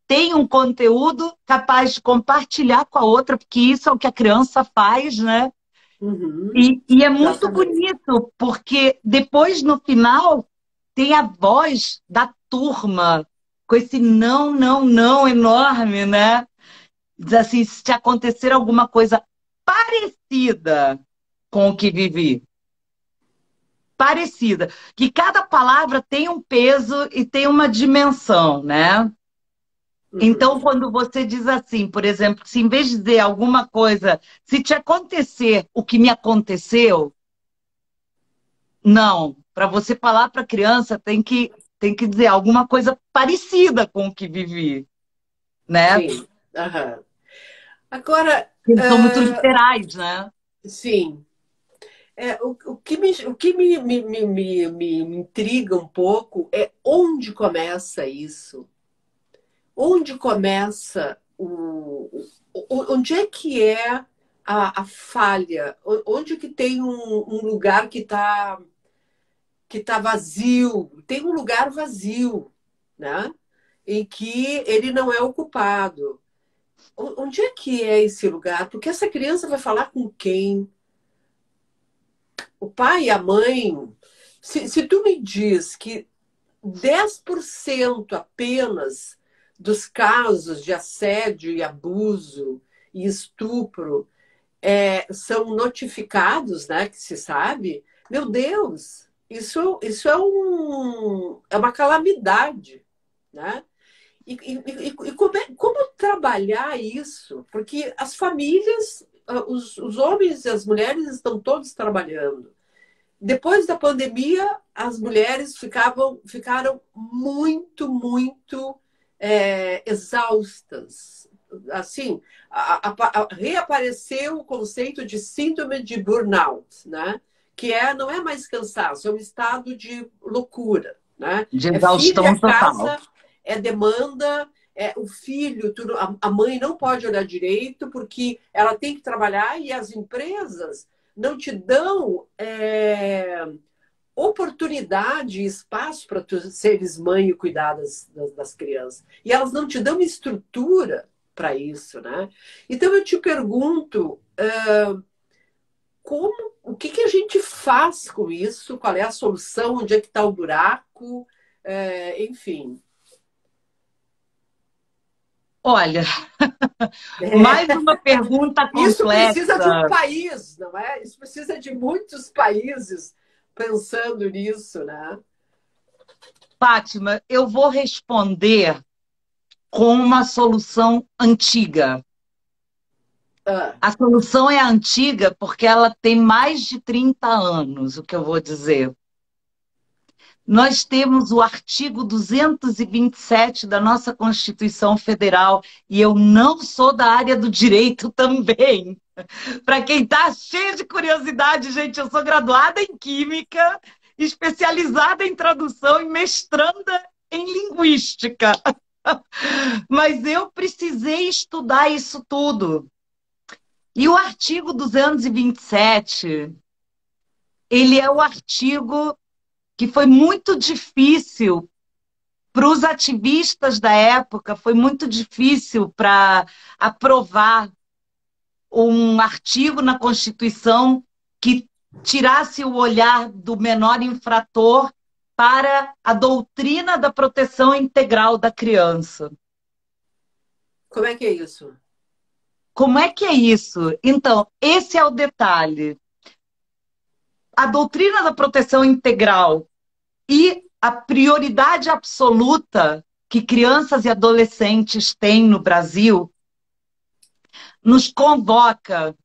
B: tem um conteúdo capaz de compartilhar com a outra, porque isso é o que a criança faz, né?
A: Uhum.
B: E é muito
A: Exatamente.
B: bonito, porque depois, no final, tem a voz da turma, com esse não, não, não enorme, né? Diz assim, se acontecer alguma coisa parecida com o que vivi, parecida, que cada palavra tem um peso e tem uma dimensão, né? Então,
A: Uhum.
B: quando você diz assim, por exemplo, se em vez de dizer alguma coisa, se te acontecer o que me aconteceu, não. Para você falar para a criança, tem que dizer alguma coisa parecida com o que vivi, né?
A: Sim. Aham. Agora,
B: Eles são muito literais, né?
A: sim. O que me intriga um pouco é onde começa isso. Onde começa onde é que é a falha? Onde que tem um lugar que tá vazio? Tem um lugar vazio, né? Em que ele não é ocupado. Onde é que é esse lugar? Porque essa criança vai falar com quem? O pai e a mãe. Se tu me diz que 10% apenas dos casos de assédio e abuso e estupro são notificados, né, que se sabe, meu Deus, isso é uma calamidade, né? E como trabalhar isso? Porque as famílias, os homens e as mulheres estão todos trabalhando. Depois da pandemia, as mulheres ficaram muito, muito exaustas. Assim, reapareceu o conceito de síndrome de burnout, né? Que não é mais cansaço, é um estado de loucura, né?
B: De
A: É filho e a
B: exaustão total.
A: casa, é demanda, o filho, a mãe não pode olhar direito porque ela tem que trabalhar e as empresas não te dão oportunidade e espaço para tu seres mãe e cuidar das crianças. E elas não te dão estrutura para isso, né? Então eu te pergunto, o que a gente faz com isso? Qual é a solução? Onde é que está o buraco? Enfim.
B: Olha, mais uma pergunta
A: Isso precisa de um
B: complexa.
A: país, não é? Isso precisa de muitos países pensando nisso, né?
B: Fátima, eu vou responder com uma solução antiga.
A: Ah,
B: A solução é antiga porque ela tem mais de 30 anos, o que eu vou dizer. Nós temos o artigo 227 da nossa Constituição Federal, e eu não sou da área do direito também. Para quem está cheio de curiosidade, gente, eu sou graduada em Química, especializada em tradução e mestranda em Linguística. Mas eu precisei estudar isso tudo. E o artigo 227, ele é o artigo que foi muito difícil para os ativistas da época, foi muito difícil para aprovar um artigo na Constituição que tirasse o olhar do menor infrator para a doutrina da proteção integral da criança.
A: como é que é isso?
B: Como é que é isso? Então, esse é o detalhe. A doutrina da proteção integral e a prioridade absoluta que crianças e adolescentes têm no Brasil nos convoca,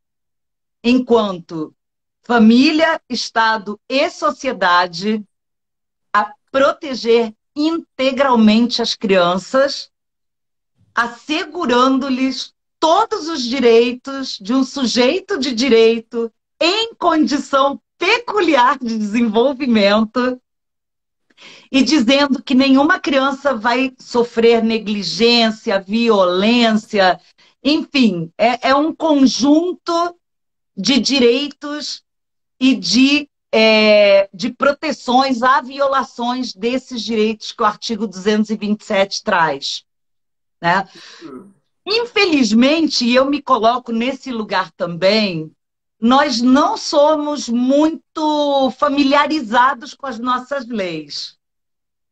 B: enquanto família, Estado e sociedade, a proteger integralmente as crianças, assegurando-lhes todos os direitos de um sujeito de direito em condição peculiar de desenvolvimento e dizendo que nenhuma criança vai sofrer negligência, violência, enfim, é um conjunto de direitos e de proteções a violações desses direitos que o artigo 227 traz, né? Infelizmente, e eu me coloco nesse lugar também, nós não somos muito familiarizados com as nossas leis.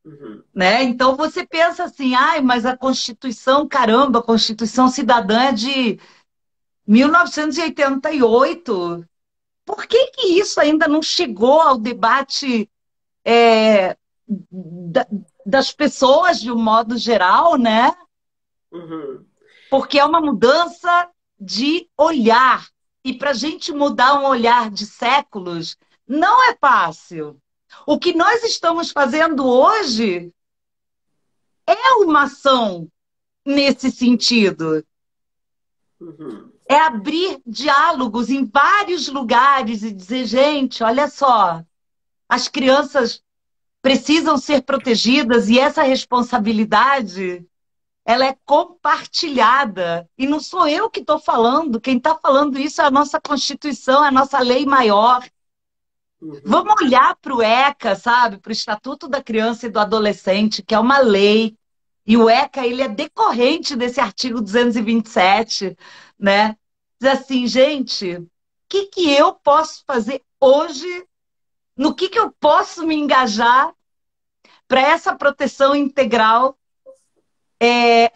A: Uhum.
B: Né? Então você pensa assim, ai, mas a Constituição, caramba, a Constituição Cidadã é de 1988. Por que isso ainda não chegou ao debate da, das pessoas de um modo geral, né?
A: Uhum.
B: Porque é uma mudança de olhar. E para a gente mudar um olhar de séculos, não é fácil. O que nós estamos fazendo hoje é uma ação nesse sentido.
A: Uhum.
B: É abrir diálogos em vários lugares e dizer, gente, olha só, as crianças precisam ser protegidas e essa responsabilidade, ela é compartilhada. E não sou eu que estou falando, quem está falando isso é a nossa Constituição, é a nossa lei maior.
A: Uhum.
B: Vamos olhar para o ECA, sabe? Para o Estatuto da Criança e do Adolescente, que é uma lei. E o ECA, ele é decorrente desse artigo 227, né? Diz assim, gente, o que eu posso fazer hoje? No que eu posso me engajar para essa proteção integral?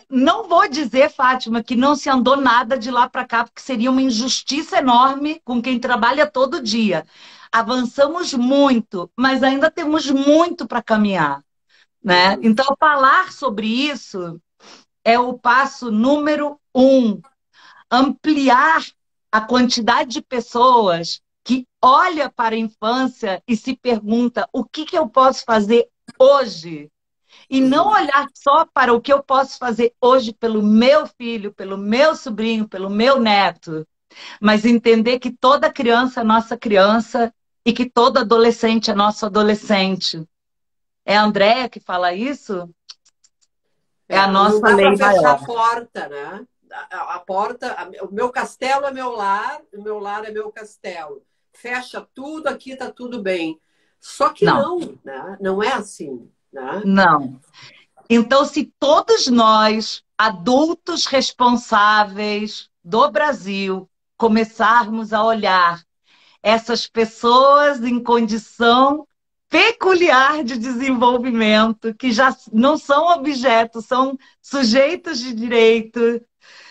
B: Não vou dizer, Fátima, que não se andou nada de lá para cá, porque seria uma injustiça enorme com quem trabalha todo dia. Avançamos muito, mas ainda temos muito para caminhar, né? Então, falar sobre isso é o passo número 1. Ampliar a quantidade de pessoas que olha para a infância e se pergunta o que eu posso fazer hoje? E não olhar só para o que eu posso fazer hoje pelo meu filho, pelo meu sobrinho, pelo meu neto, mas entender que toda criança é nossa criança e que todo adolescente é nosso adolescente. É a Andréia que fala isso? É a
A: Não
B: nossa
A: dá para
B: lei
A: fechar a
B: maior.
A: porta, né? A porta, o meu castelo é meu lar, o meu lar é meu castelo. Fecha tudo, aqui está tudo bem. Só que
B: Não,
A: não, né? Não é assim, né?
B: não. Então, se todos nós, adultos responsáveis do Brasil, começarmos a olhar essas pessoas em condição peculiar de desenvolvimento, que já não são objetos, são sujeitos de direito,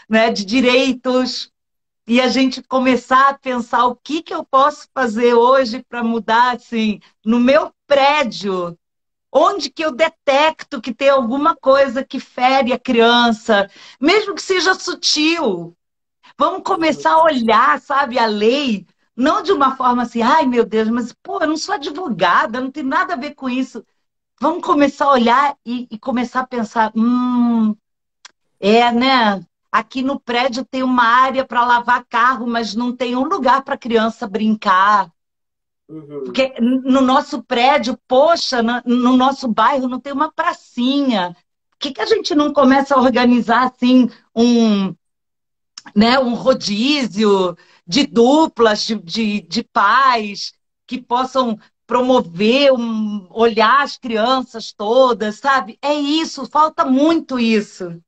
B: né, de direitos, e a gente começar a pensar o que que eu posso fazer hoje para mudar, assim, no meu prédio, onde que eu detecto que tem alguma coisa que fere a criança, mesmo que seja sutil. Vamos começar a olhar, sabe, a lei, não de uma forma assim, ai meu Deus, mas pô, eu não sou advogada, não tem nada a ver com isso. Vamos começar a olhar e começar a pensar, né? Aqui no prédio tem uma área para lavar carro, mas não tem um lugar para criança brincar.
A: Uhum.
B: Porque no nosso prédio, poxa, no nosso bairro não tem uma pracinha. Por que que a gente não começa a organizar assim um rodízio de duplas, de pais que possam promover, olhar as crianças todas, sabe? É isso, falta muito isso.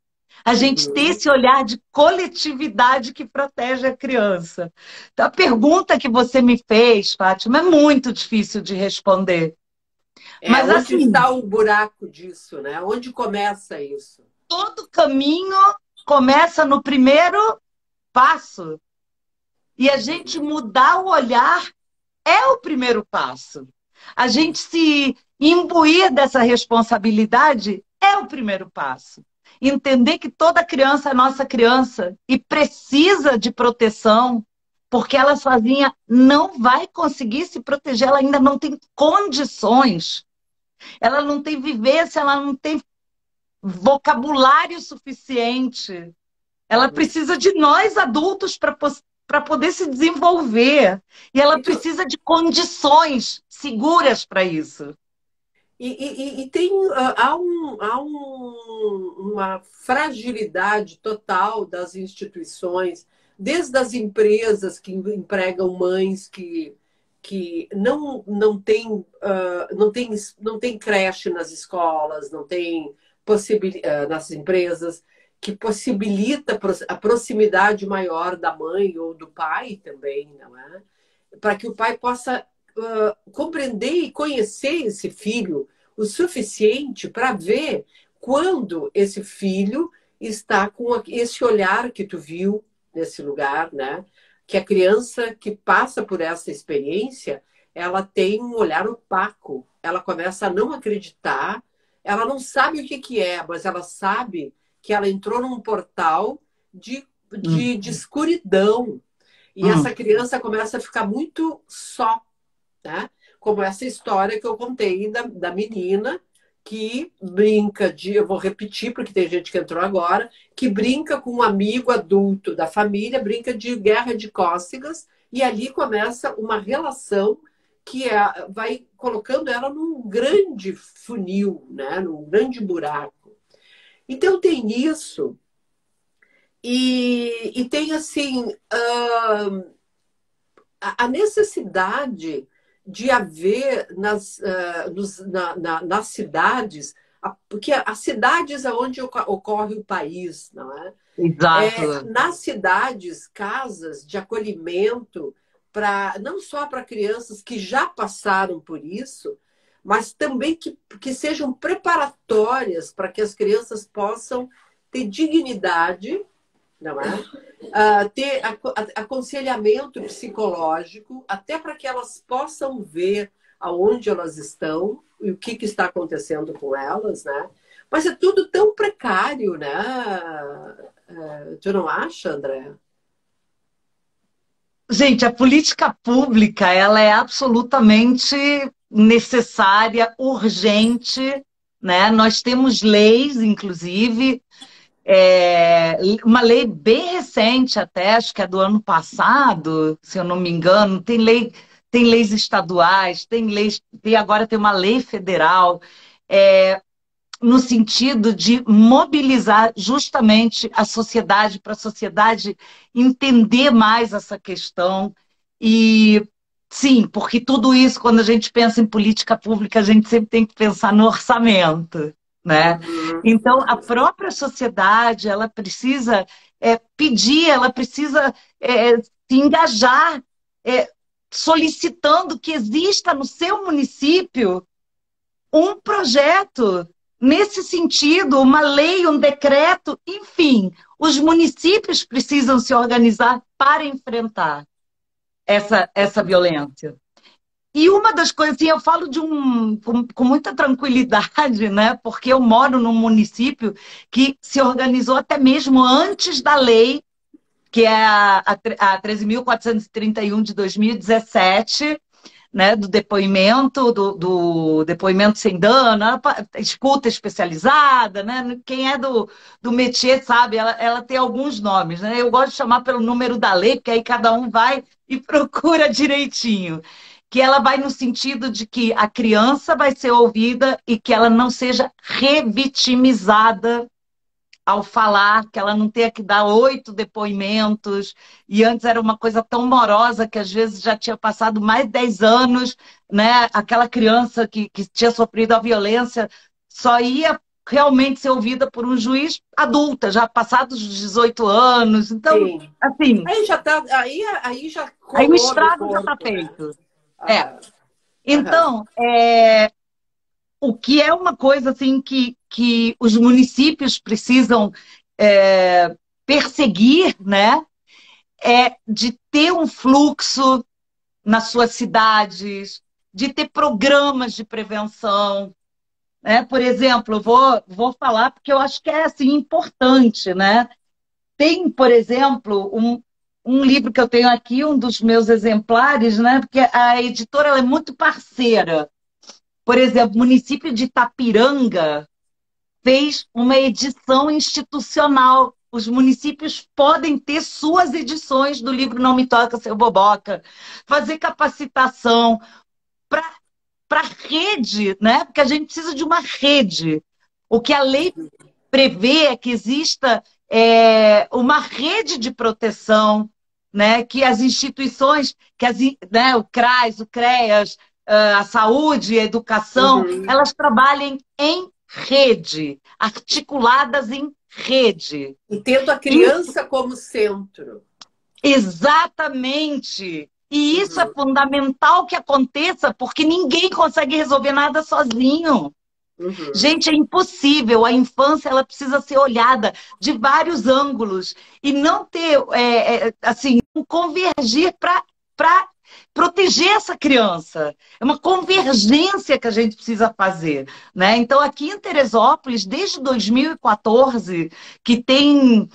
B: A gente ter
A: Uhum.
B: esse olhar de coletividade que protege a criança. Então, a pergunta que você me fez, Fátima, é muito difícil de responder. Mas,
A: Onde
B: assim,
A: está o buraco disso, né? Onde começa isso?
B: todo caminho começa no primeiro passo. E a gente mudar o olhar é o primeiro passo. A gente se imbuir dessa responsabilidade é o primeiro passo. Entender que toda criança é nossa criança e precisa de proteção, porque ela sozinha não vai conseguir se proteger, ela ainda não tem condições, ela não tem vivência, ela não tem vocabulário suficiente. Ela
A: Uhum.
B: precisa de nós adultos para poder se desenvolver. E ela
A: E, tu,
B: precisa de condições seguras para isso.
A: e tem, uma fragilidade total das instituições, desde as empresas que empregam mães que não tem creche nas escolas, não tem nas empresas, que possibilita a proximidade maior da mãe ou do pai também, não é? Para que o pai possa compreender e conhecer esse filho o suficiente para ver quando esse filho está com esse olhar que tu viu nesse lugar, né? Que a criança que passa por essa experiência, ela tem um olhar opaco, ela começa a não acreditar, ela não sabe o que que é, mas ela sabe que ela entrou num portal de
B: Hum,
A: escuridão, e essa
B: hum,
A: criança começa a ficar muito só, né? Como essa história que eu contei da menina que brinca eu vou repetir porque tem gente que entrou agora, que brinca com um amigo adulto da família, brinca de guerra de cócegas, e ali começa uma relação que vai colocando ela num grande funil, né? Num grande buraco. Então tem isso, e tem assim, a necessidade de haver nas cidades, porque as cidades é onde ocorre o país, não é?
B: exato.
A: Nas cidades, casas de acolhimento para não só para crianças que já passaram por isso, mas também que sejam preparatórias para que as crianças possam ter dignidade, não é? Ter aconselhamento psicológico, até para que elas possam ver aonde elas estão e o que está acontecendo com elas, né? Mas é tudo tão precário, né? Tu não acha, André?
B: Gente, a política pública, ela é absolutamente necessária, urgente, né? Nós temos leis, inclusive, uma lei bem recente até, acho que é do ano passado, se eu não me engano, tem leis estaduais, agora tem uma lei federal, no sentido de mobilizar justamente a sociedade, para a sociedade entender mais essa questão. E sim, porque tudo isso, quando a gente pensa em política pública, a gente sempre tem que pensar no orçamento, né?
A: Uhum.
B: Então, a própria sociedade, ela precisa pedir, ela precisa se engajar, é, solicitando que exista no seu município um projeto nesse sentido, uma lei, um decreto, enfim, os municípios precisam se organizar para enfrentar essa violência. E uma das coisas, assim, eu falo com muita tranquilidade, né? Porque eu moro num município que se organizou até mesmo antes da lei, que é a 13.431 de 2017, né, do depoimento sem dano, escuta especializada, né? Quem é do métier sabe, ela tem alguns nomes, né? Eu gosto de chamar pelo número da lei, porque aí cada um vai e procura direitinho. Que ela vai no sentido de que a criança vai ser ouvida e que ela não seja revitimizada ao falar, que ela não tenha que dar 8 depoimentos, e antes era uma coisa tão morosa que às vezes já tinha passado mais de 10 anos, né? Aquela criança que tinha sofrido a violência só ia realmente ser ouvida por um juiz adulta, já passados os 18 anos. Então,
A: Sim.
B: assim,
A: Aí já tá, aí já
B: aí o
A: colou no
B: estrago já está
A: corpo, né?
B: feito. É.
A: Aham, aham.
B: Então, o que é uma coisa assim que os municípios precisam perseguir, né? É de ter um fluxo nas suas cidades, de ter programas de prevenção, né? Por exemplo, vou falar porque eu acho que é assim importante, né? Tem, por exemplo, um livro que eu tenho aqui, um dos meus exemplares, né? Porque a editora ela é muito parceira. Por exemplo, o município de Itapiranga fez uma edição institucional. Os municípios podem ter suas edições do livro Não Me Toca, Seu Boboca, fazer capacitação para rede, né? Porque a gente precisa de uma rede. O que a lei prevê é que exista uma rede de proteção, né? Que as instituições, né? O CRAS, o CREAS, a saúde, a educação,
A: Uhum.
B: elas trabalhem em rede, articuladas em rede.
A: E tendo a
B: E
A: criança como centro.
B: exatamente. E isso é
A: Uhum.
B: fundamental que aconteça, porque ninguém consegue resolver nada sozinho.
A: Uhum.
B: Gente, é impossível. A infância ela precisa ser olhada de vários ângulos e não ter, assim, um convergir para proteger essa criança. É uma convergência que a gente precisa fazer, né? Então, aqui em Teresópolis, desde 2014, que tem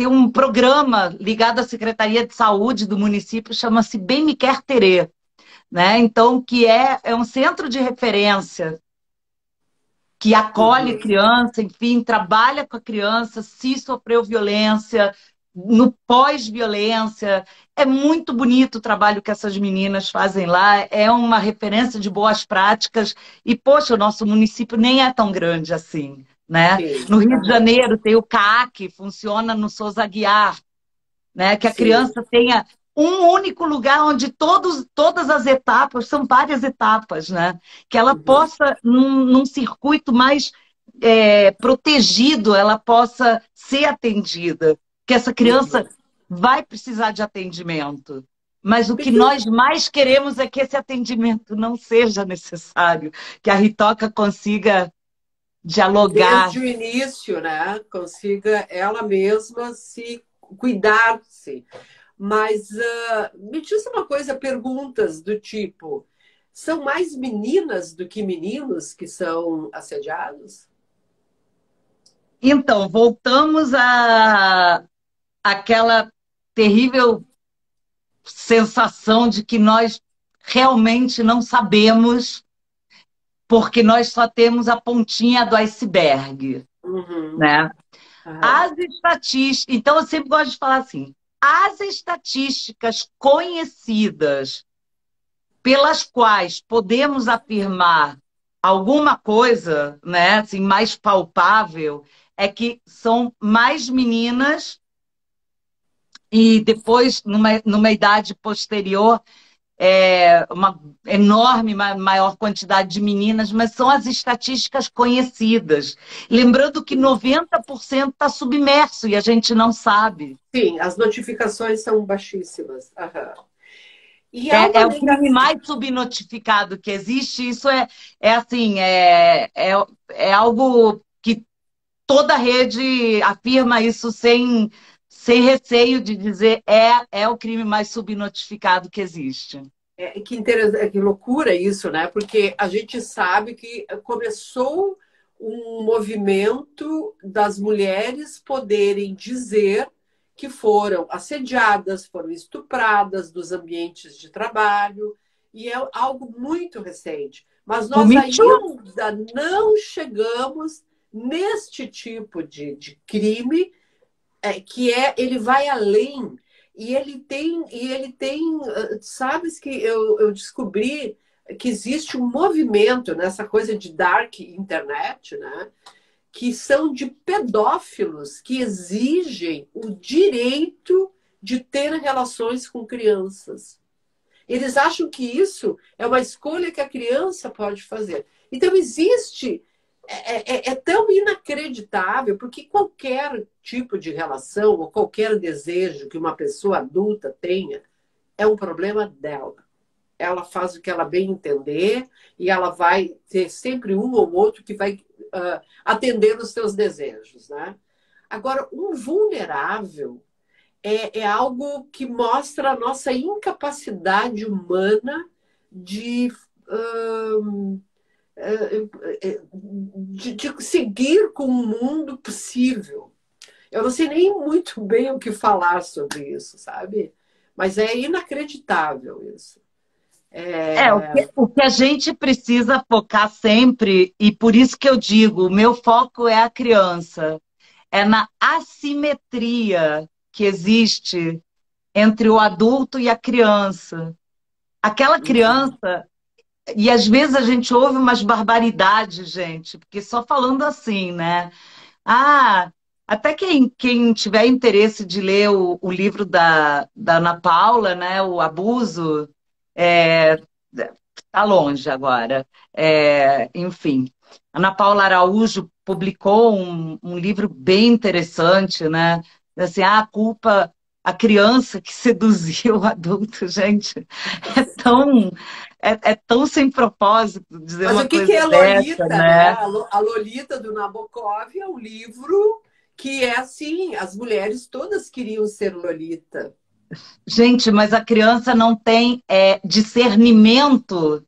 B: um programa ligado à Secretaria de Saúde do município, chama-se Bem Me Quer Terê, né? Então, que é um centro de referência que acolhe
A: Uhum.
B: criança, enfim, trabalha com a criança, se sofreu violência, no pós-violência. É muito bonito o trabalho que essas meninas fazem lá, é uma referência de boas práticas. E, poxa, o nosso município nem é tão grande assim, né?
A: Sim.
B: No Rio de
A: Aham.
B: Janeiro tem o CAAC, funciona no Souza Aguiar, né? Que a
A: Sim.
B: criança tenha um único lugar onde todas as etapas, são várias etapas, né? Que ela
A: Uhum.
B: possa, num circuito mais protegido, ela possa ser atendida. Que essa criança
A: Uhum.
B: vai precisar de atendimento. Mas o
A: Me
B: que
A: diz,
B: nós mais queremos é que esse atendimento não seja necessário, que a Ritoca consiga dialogar.
A: desde o início, né, consiga ela mesma se cuidar-se. Mas me diz uma coisa, perguntas do tipo, são mais meninas do que meninos que são assediados?
B: Então, voltamos àquela terrível sensação de que nós realmente não sabemos, porque nós só temos a pontinha do iceberg,
A: Uhum.
B: né?
A: Aham.
B: As estatísticas, então eu sempre gosto de falar assim, as estatísticas conhecidas pelas quais podemos afirmar alguma coisa, né, assim, mais palpável, é que são mais meninas e depois, numa idade posterior, uma enorme, maior quantidade de meninas, mas são as estatísticas conhecidas. Lembrando que 90% está submerso e a gente não sabe.
A: Sim, as notificações são baixíssimas. Aham. E há
B: É,
A: uma
B: é o crime
A: negação.
B: mais subnotificado que existe. Isso é assim, é algo que toda rede afirma isso sem receio de dizer é o crime mais subnotificado que existe.
A: Que interessante, que loucura isso, né? Porque a gente sabe que começou um movimento das mulheres poderem dizer que foram assediadas, foram estupradas dos ambientes de trabalho, e é algo muito recente. Mas
B: O
A: nós
B: Me Too.
A: ainda não chegamos neste tipo de crime, ele vai além e ele tem, sabes que eu descobri que existe um movimento nessa coisa de dark internet, né? Que são de pedófilos que exigem o direito de ter relações com crianças. Eles acham que isso é uma escolha que a criança pode fazer. Então, existe. É tão inacreditável, porque qualquer tipo de relação ou qualquer desejo que uma pessoa adulta tenha é um problema dela. Ela faz o que ela bem entender e ela vai ter sempre um ou outro que vai atender os seus desejos, né? Agora, um vulnerável é algo que mostra a nossa incapacidade humana de, de seguir com o mundo possível. Eu não sei nem muito bem o que falar sobre isso, sabe? Mas é inacreditável isso.
B: O que a gente precisa focar sempre, e por isso que eu digo, o meu foco é a criança, é na assimetria que existe entre o adulto e a criança. Aquela criança, e às vezes a gente ouve umas barbaridades, gente, porque só falando assim, né? Ah, até quem tiver interesse de ler o livro da Ana Paula, né? O Abuso, é, tá longe agora. Enfim, Ana Paula Araújo publicou um livro bem interessante, né? Assim, a criança que seduziu o adulto, gente, é tão, é tão sem propósito dizer
A: Mas
B: uma
A: o que
B: coisa
A: é
B: dessa,
A: Lolita, né?
B: né?
A: A Lolita do Nabokov é um livro que é assim, as mulheres todas queriam ser Lolita.
B: Gente, mas a criança não tem discernimento,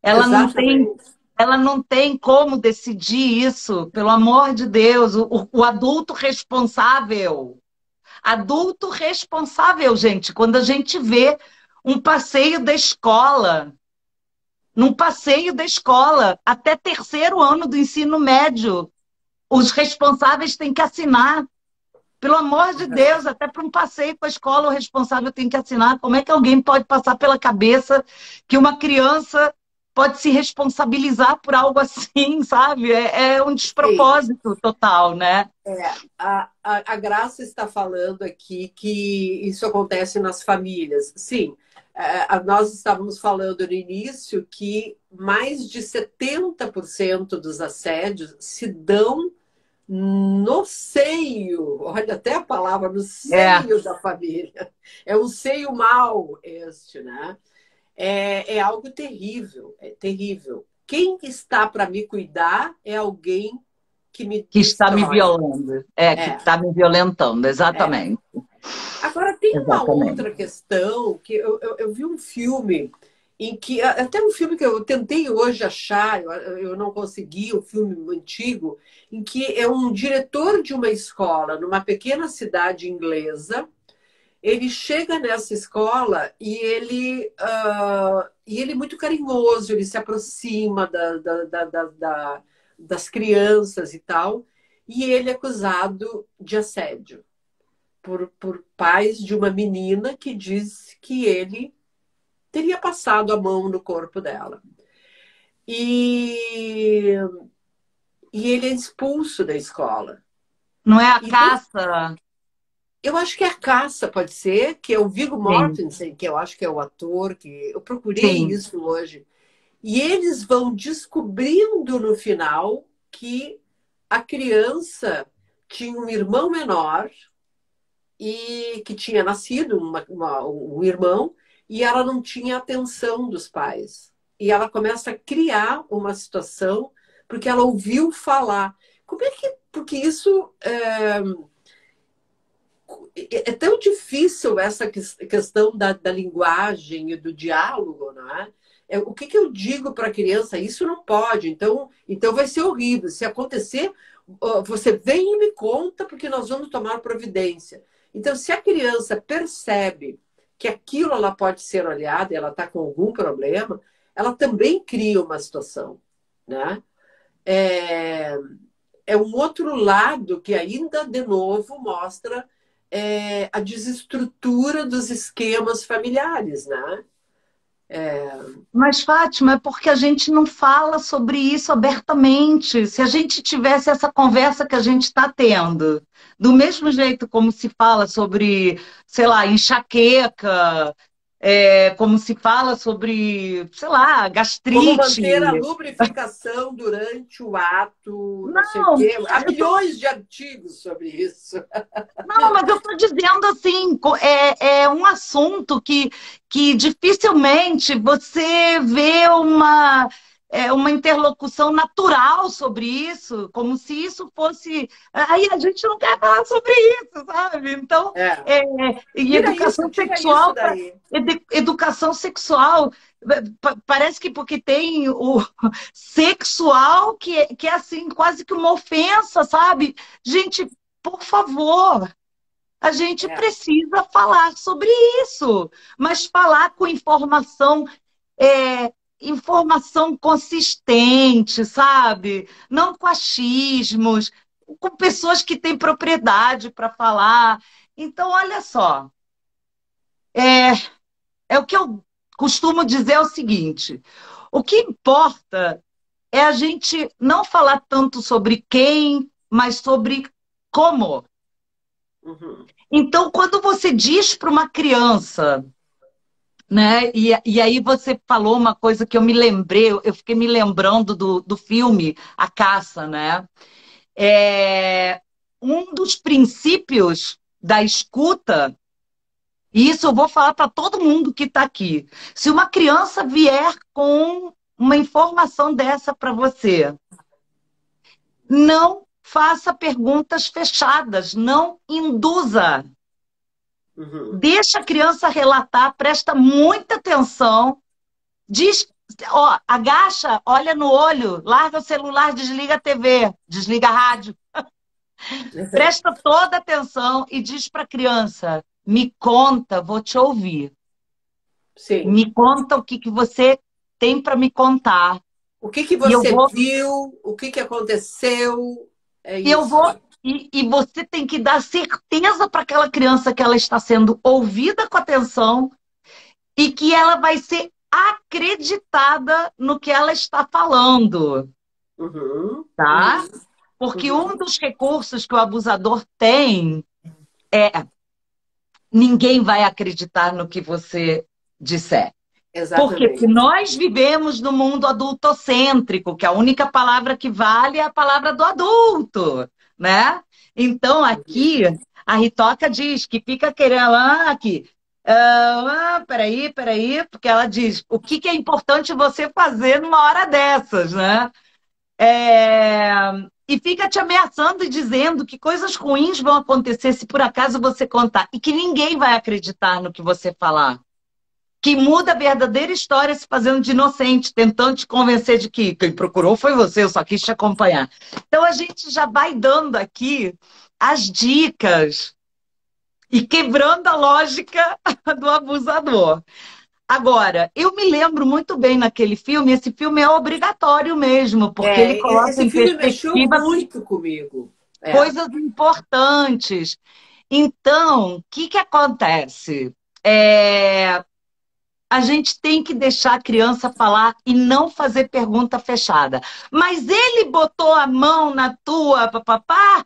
B: ela não tem,
A: Exatamente.
B: ela não tem como decidir isso, pelo amor de Deus. O adulto responsável, gente, quando a gente vê um passeio da escola, num passeio da escola, até terceiro ano do ensino médio, os responsáveis têm que assinar. Pelo amor de Deus, até para um passeio com a escola, o responsável tem que assinar. Como é que alguém pode passar pela cabeça que uma criança pode se responsabilizar por algo assim, sabe? É um
A: Sim.
B: despropósito total, né?
A: A Graça está falando aqui que isso acontece nas famílias. Sim, nós estávamos falando no início que mais de 70% dos assédios se dão no seio, olha até a palavra, no
B: É,
A: seio da família. É um seio mau este, né? É algo terrível, é terrível. Quem está para me cuidar é alguém que me
B: que está me
A: destrói.
B: violando. Que
A: É,
B: está me violentando,
A: é.
B: exatamente.
A: Agora, tem uma
B: Exatamente.
A: outra questão que eu vi um filme em que, até um filme que eu tentei hoje achar, eu não consegui, um filme antigo, em que é um diretor de uma escola numa pequena cidade inglesa. Ele chega nessa escola e ele E ele é muito carinhoso, ele se aproxima das crianças e tal. E ele é acusado de assédio por pais de uma menina que diz que ele teria passado a mão no corpo dela. E, e ele é expulso da escola.
B: Não é a
A: Então,
B: caça?
A: eu acho que é a caça, pode ser, que é o Viggo
B: Sim,
A: Mortensen, que eu acho que é o ator, que eu procurei
B: sim.
A: isso hoje. E eles vão descobrindo no final que a criança tinha um irmão menor e que tinha nascido um irmão e ela não tinha atenção dos pais. E ela começa a criar uma situação porque ela ouviu falar. Como é que... Porque isso é tão difícil essa questão da linguagem e do diálogo, não é? O que, que eu digo para a criança? Isso não pode, então vai ser horrível. Se acontecer, você vem e me conta, porque nós vamos tomar providência. Então, se a criança percebe que aquilo ela pode ser olhada e ela está com algum problema, ela também cria uma situação, né? É, é um outro lado que ainda, de novo, mostra a desestrutura dos esquemas familiares, né?
B: Mas, Fátima, é porque a gente não fala sobre isso abertamente. Se a gente tivesse essa conversa que a gente está tendo, do mesmo jeito como se fala sobre, sei lá, enxaqueca, como se fala sobre, sei lá,
A: Como
B: gastrite.
A: manter a lubrificação durante o ato, não sei o
B: Não,
A: quê. Há milhões de artigos sobre isso.
B: não, mas eu estou dizendo assim, é um assunto que dificilmente você vê uma interlocução natural sobre isso, como se isso fosse. Aí a gente não quer falar sobre isso, sabe? Então,
A: É.
B: é, e
A: Tira isso daí.
B: educação sexual. Parece que porque tem o sexual que é assim, quase que uma ofensa, sabe? Gente, por favor, a gente
A: É.
B: precisa falar sobre isso, mas falar com informação consistente, sabe? Não com achismos, com pessoas que têm propriedade para falar. Então, olha só, é o que eu costumo dizer é o seguinte: o que importa é a gente não falar tanto sobre quem, mas sobre como.
A: Uhum.
B: Então, quando você diz para uma criança, né, e aí você falou uma coisa que eu me lembrei, eu fiquei me lembrando do filme A Caça, né? Um dos princípios da escuta, e isso eu vou falar para todo mundo que está aqui. Se uma criança vier com uma informação dessa para você, não faça perguntas fechadas, não induza.
A: Uhum.
B: Deixa a criança relatar, presta muita atenção, diz, ó, agacha, olha no olho, larga o celular, desliga a TV, desliga a rádio, presta toda atenção e diz para a criança: me conta, vou te ouvir.
A: Sim.
B: Me conta o que você tem para me contar.
A: O que que
B: E eu
A: você
B: vou,
A: viu? O que que aconteceu? É
B: e eu
A: isso.
B: vou, e você tem que dar certeza para aquela criança que ela está sendo ouvida com atenção e que ela vai ser acreditada no que ela está falando,
A: Uhum.
B: tá?
A: Uhum.
B: Porque um
A: Uhum.
B: dos recursos que o abusador tem é ninguém vai acreditar no que você disser. Porque
A: Exatamente.
B: nós vivemos no mundo adultocêntrico, que a única palavra que vale é a palavra do adulto, né? Então, aqui, a Ritoca diz que fica querendo, aqui, peraí, porque ela diz, o que é importante você fazer numa hora dessas, né? É, e fica te ameaçando e dizendo que coisas ruins vão acontecer se por acaso você contar, e que ninguém vai acreditar no que você falar, que muda a verdadeira história se fazendo de inocente, tentando te convencer de que quem procurou foi você, eu só quis te acompanhar. Então a gente já vai dando aqui as dicas e quebrando a lógica do abusador. Agora, eu me lembro muito bem naquele filme, esse filme é obrigatório mesmo, porque ele coloca
A: Esse
B: em
A: filme mexeu
B: perspectiva
A: muito comigo.
B: coisas importantes. Então, o que que acontece? É, a gente tem que deixar a criança falar e não fazer pergunta fechada. Mas ele botou a mão na tua, papapá?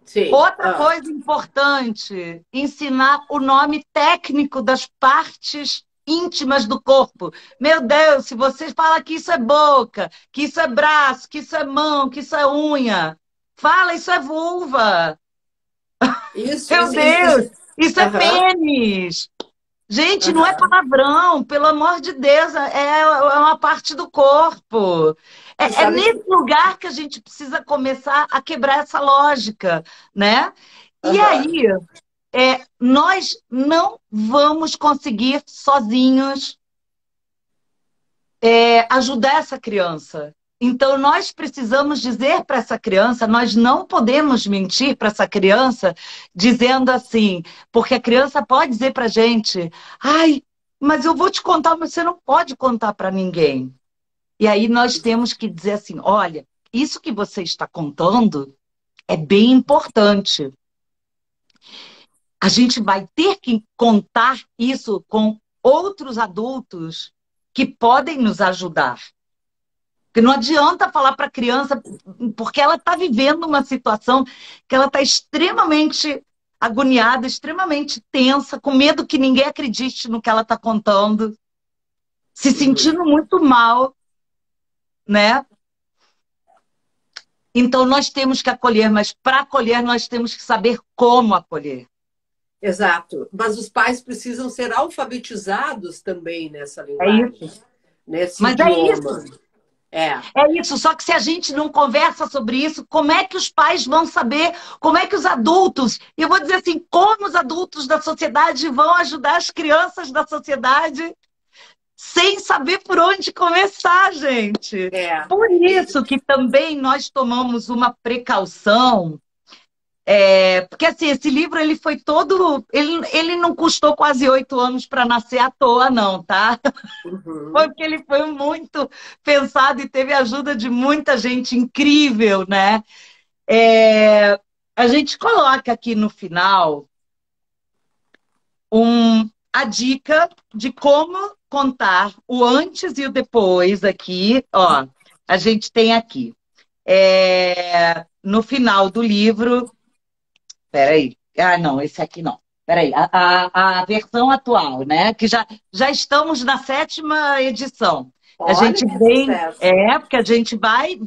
A: Sim.
B: Outra coisa importante, ensinar o nome técnico das partes íntimas do corpo. Meu Deus, se você fala que isso é boca, que isso é braço, que isso é mão, que isso é unha, fala, isso é vulva.
A: Isso,
B: Meu
A: isso, isso,
B: Deus,
A: isso.
B: isso é
A: Aham,
B: pênis. Gente, não é
A: aham.
B: palavrão, pelo amor de Deus, é uma parte do corpo.
A: E
B: É
A: sabe
B: nesse
A: que.
B: lugar que a gente precisa começar a quebrar essa lógica, né? E
A: Aham.
B: aí, nós não vamos conseguir sozinhos ajudar essa criança. Então, nós precisamos dizer para essa criança, nós não podemos mentir para essa criança, dizendo assim, porque a criança pode dizer para a gente, ai, mas eu vou te contar, mas você não pode contar para ninguém. E aí nós temos que dizer assim, olha, isso que você está contando é bem importante. A gente vai ter que contar isso com outros adultos que podem nos ajudar. Porque não adianta falar para a criança, porque ela está vivendo uma situação que ela está extremamente agoniada, extremamente tensa, com medo que ninguém acredite no que ela está contando, se
A: Uhum.
B: sentindo muito mal, né? Então nós temos que acolher, mas para acolher nós temos que saber como acolher.
A: Exato. Mas os pais precisam ser alfabetizados também nessa
B: É
A: linguagem,
B: isso.
A: nesse
B: Mas é isso.
A: idioma. É,
B: É isso, só que se a gente não conversa sobre isso, como é que os pais vão saber? Como é que os adultos, e eu vou dizer assim, como os adultos da sociedade vão ajudar as crianças da sociedade sem saber por onde começar, gente?
A: é.
B: Por
A: E-
B: isso que também nós tomamos uma precaução, porque assim, esse livro ele foi todo, ele não custou quase 8 anos para nascer à toa, não, tá?
A: uhum.
B: Porque ele foi muito pensado e teve a ajuda de muita gente incrível, né? A gente coloca aqui no final a dica de como contar o antes e o depois aqui. Ó, a gente tem aqui. No final do livro. Peraí. Ah, não, esse aqui não. Peraí. A versão atual, né? Que já estamos na 7ª edição. A
A: Olha
B: gente
A: que
B: vem,
A: sucesso.
B: porque a gente vai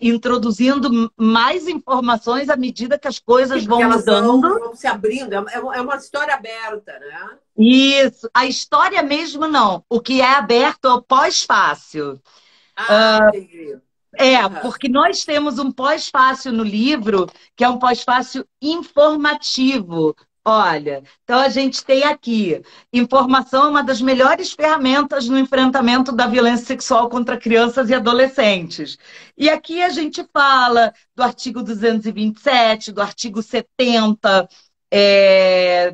B: introduzindo mais informações à medida que as
A: Sim,
B: coisas
A: porque
B: vão
A: elas
B: mudando.
A: vão se abrindo. É uma história aberta, né?
B: Isso. A história mesmo não. O que é aberto é o pós-fácil.
A: Ah, entendi. Aham.
B: Porque nós temos um pós-fácil no livro, que é um pós-fácil informativo. Olha, então a gente tem aqui, informação é uma das melhores ferramentas no enfrentamento da violência sexual contra crianças e adolescentes. E aqui a gente fala do artigo 227, do artigo 70,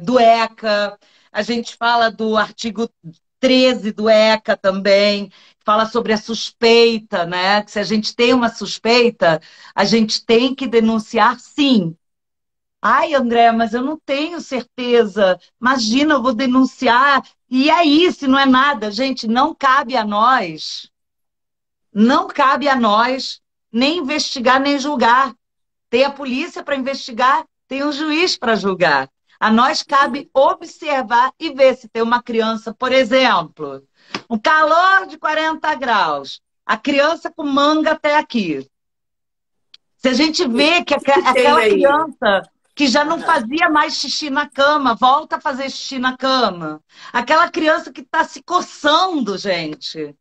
B: do ECA, a gente fala do artigo 13 do ECA também, fala sobre a suspeita, né? Que se a gente tem uma suspeita, a gente tem que denunciar sim. Ai, André, mas eu não tenho certeza. Imagina, eu vou denunciar. E aí, se não é nada, gente, não cabe a nós nem investigar nem julgar. Tem a polícia para investigar, tem o juiz para julgar. A nós cabe observar e ver se tem uma criança, por exemplo, um calor de 40 graus, a criança com manga até aqui. Se a gente
A: E
B: vê que
A: o que tem
B: aquela
A: aí?
B: criança que já não
A: Aham.
B: fazia mais xixi na cama, volta a fazer xixi na cama. Aquela criança que está se coçando, gente.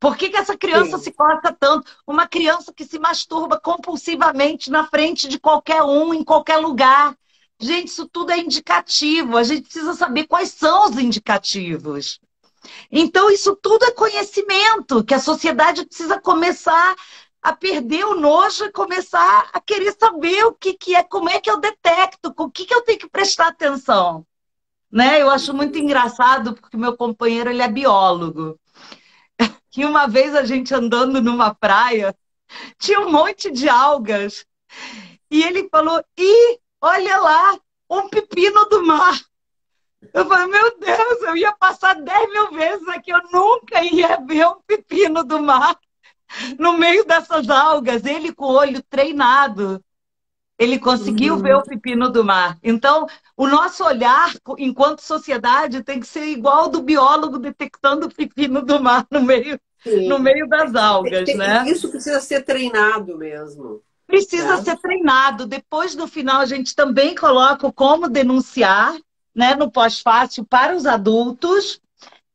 B: Por que essa criança
A: Sim.
B: se coça tanto? Uma criança que se masturba compulsivamente na frente de qualquer um, em qualquer lugar. Gente, isso tudo é indicativo. A gente precisa saber quais são os indicativos. Então, isso tudo é conhecimento, que a sociedade precisa começar a perder o nojo e começar a querer saber o que é, como é que eu detecto, com o que eu tenho que prestar atenção. né? Eu acho muito engraçado, porque o meu companheiro, ele é biólogo. E uma vez a gente andando numa praia, tinha um monte de algas. E ele falou, ih, olha lá, um pepino do mar. Eu falei, meu Deus, eu ia passar 10.000 vezes aqui, eu nunca ia ver um pepino do mar no meio dessas algas. Ele com o olho treinado, ele conseguiu ver
A: Uhum.
B: o pepino do mar. Então, o nosso olhar, enquanto sociedade, tem que ser igual ao do biólogo detectando o pepino do mar no
A: Sim.
B: meio das algas, né?
A: Isso precisa ser treinado mesmo,
B: Precisa
A: né?
B: ser treinado. Depois, no final, a gente também coloca o como denunciar, né, no pós-fácil para os adultos,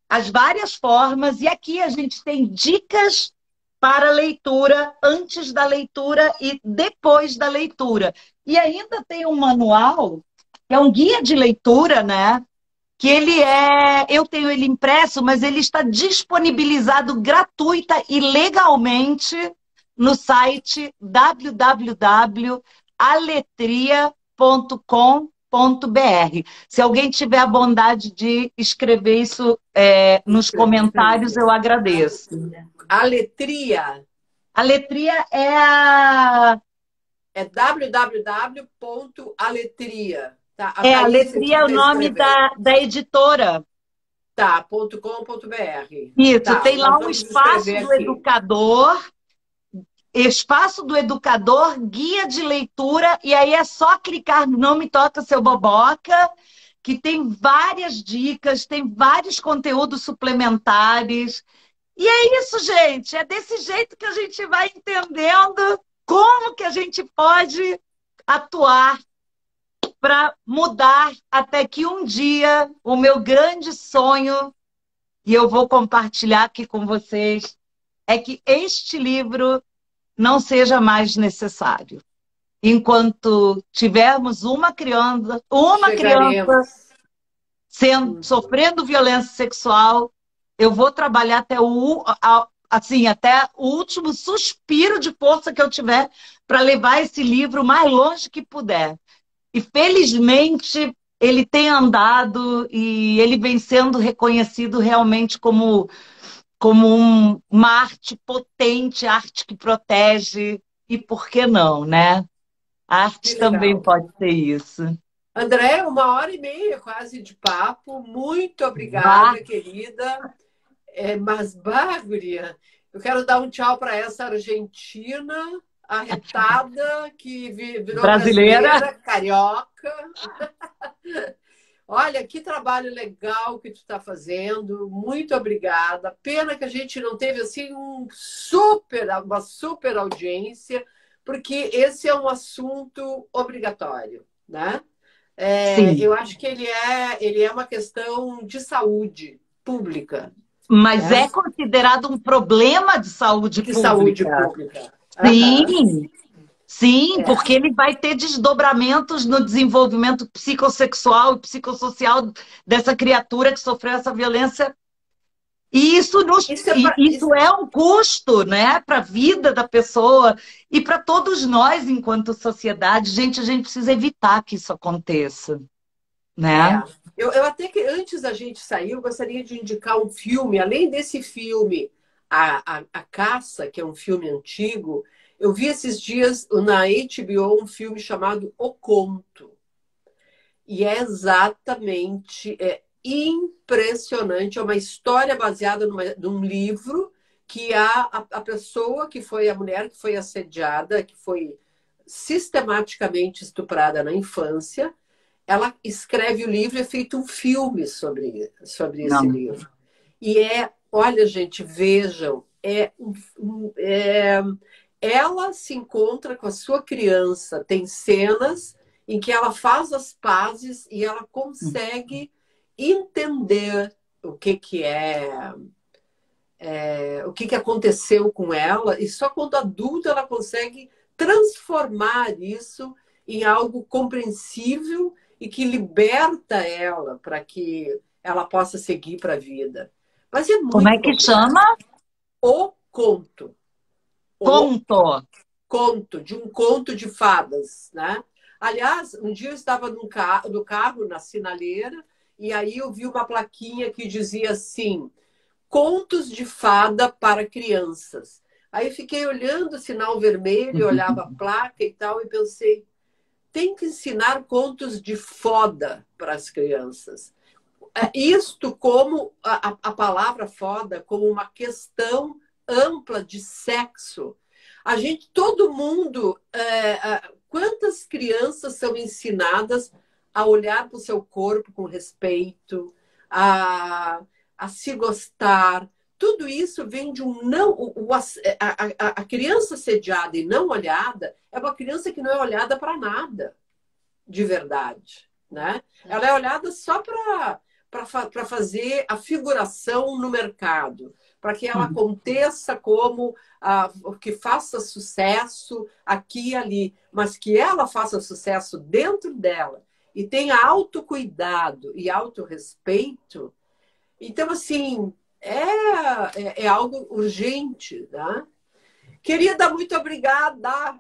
B: as várias formas. E aqui a gente tem dicas para leitura, antes da leitura e depois da leitura. E ainda tem um manual, que é um guia de leitura, né? Que ele é, eu tenho ele impresso, mas ele está disponibilizado gratuita e legalmente no site www.aletria.com.br. Se alguém tiver a bondade de escrever isso nos comentários,
A: Escrever.
B: eu agradeço.
A: Aletria
B: A letria é a.
A: é www.aletria. Tá? A
B: A
A: Thaís aqui
B: letria é o
A: está
B: nome
A: escrevendo.
B: da editora.
A: Tá, .com.br.
B: Isso,
A: Tá,
B: tem lá
A: nós
B: um
A: vamos escrever
B: espaço do
A: aqui.
B: educador. Espaço do Educador, guia de leitura, e aí é só clicar no Não Me Toca Seu Boboca, que tem várias dicas, tem vários conteúdos suplementares. E é isso, gente. É desse jeito que a gente vai entendendo como que a gente pode atuar para mudar até que um dia o meu grande sonho, e eu vou compartilhar aqui com vocês, é que este livro não seja mais necessário. Enquanto tivermos uma criança
A: Chegaremos.
B: sofrendo violência sexual, eu vou trabalhar até o último suspiro de força que eu tiver para levar esse livro o mais longe que puder. E felizmente ele tem andado e ele vem sendo reconhecido realmente como uma arte potente, arte que protege, e por que não, né? A
A: Que
B: arte também
A: legal.
B: pode ser isso.
A: André, 1h30 quase de papo. Muito
B: Vá.
A: obrigada, querida. Mas, Bárbara, eu quero dar um tchau para essa argentina arretada que virou
B: Brasileira.
A: brasileira, carioca. Olha, que trabalho legal que tu está fazendo. Muito obrigada. Pena que a gente não teve assim uma super audiência, porque esse é um assunto obrigatório, né?
B: Sim,
A: Eu acho que ele é uma questão de saúde pública,
B: mas
A: né?
B: é considerado um problema de saúde
A: De saúde
B: pública.
A: pública. Aham.
B: Sim, sim, porque
A: É.
B: ele vai ter desdobramentos no desenvolvimento psicossexual e psicossocial dessa criatura que sofreu essa violência. E
A: Isso é pra-
B: isso
A: isso-
B: é um custo, né, para a vida da pessoa e para todos nós enquanto sociedade. Gente, a gente precisa evitar que isso aconteça,
A: é.
B: né?
A: Eu até que antes da gente sair, eu gostaria de indicar um filme, além desse filme, a Caça, que é um filme antigo, eu vi esses dias na HBO um filme chamado O Conto. E é exatamente impressionante. É uma história baseada num livro que a pessoa que foi a mulher que foi assediada, que foi sistematicamente estuprada na infância, ela escreve o livro e é feito um filme sobre esse
B: Não.
A: livro. E olha, gente, vejam, ela se encontra com a sua criança, tem cenas em que ela faz as pazes e ela consegue entender o que aconteceu com ela, e só quando adulta ela consegue transformar isso em algo compreensível e que liberta ela para que ela possa seguir para a vida. Mas é
B: Como é
A: muito
B: que
A: complicado.
B: chama?
A: O conto. O
B: Conto.
A: conto, de um conto de fadas, né? Aliás, um dia eu estava no carro, na sinaleira, e aí eu vi uma plaquinha que dizia assim: contos de fada para crianças. Aí fiquei olhando o sinal vermelho, olhava a placa e tal, e pensei, tem que ensinar contos de foda para as crianças. Isto como a palavra foda, como uma questão ampla de sexo. A gente, todo mundo, quantas crianças são ensinadas a olhar para o seu corpo com respeito, a se gostar? Tudo isso vem de um não. A criança sediada e não olhada é uma criança que não é olhada para nada, de verdade, né? Ela é olhada só para fazer a figuração no mercado, para que ela aconteça como que faça sucesso aqui e ali, mas que ela faça sucesso dentro dela e tenha autocuidado e autorrespeito. Então, assim, é algo urgente, né? Querida, muito obrigada.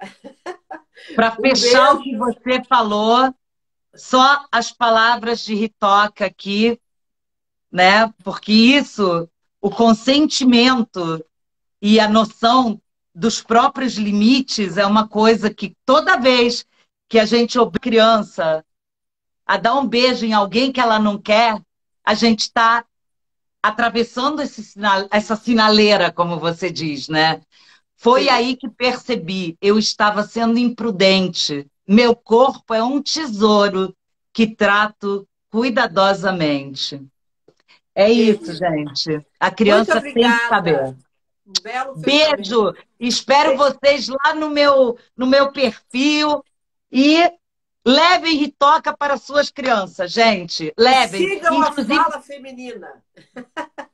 B: Para fechar o que você falou, só as palavras de Ritoca aqui, né? Porque isso, o consentimento e a noção dos próprios limites é uma coisa que toda vez que a gente obriga a criança a dar um beijo em alguém que ela não quer, a gente está atravessando essa sinaleira, como você diz, né? Foi
A: Sim.
B: aí que percebi, eu estava sendo imprudente. Meu corpo é um tesouro que trato cuidadosamente. É isso, gente. A
A: Muito
B: criança tem que
A: obrigada.
B: saber.
A: Um belo fechamento.
B: Beijo! Espero vocês lá no meu perfil e levem Ritoca para suas crianças, gente.
A: E
B: Levem.
A: sigam a
B: Inclusive,
A: fala feminina.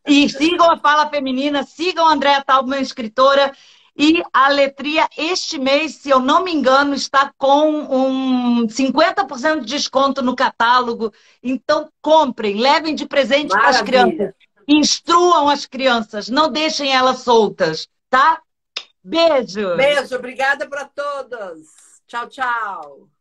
B: e sigam a Fala Feminina, sigam a Andréa Taubman, escritora. E a Letria, este mês, se eu não me engano, está com um 50% de desconto no catálogo. Então, comprem, levem de presente para as crianças.
A: Maravilha.
B: Instruam as crianças, não deixem elas soltas, tá? Beijo!
A: Beijo, obrigada para todos. Tchau, tchau.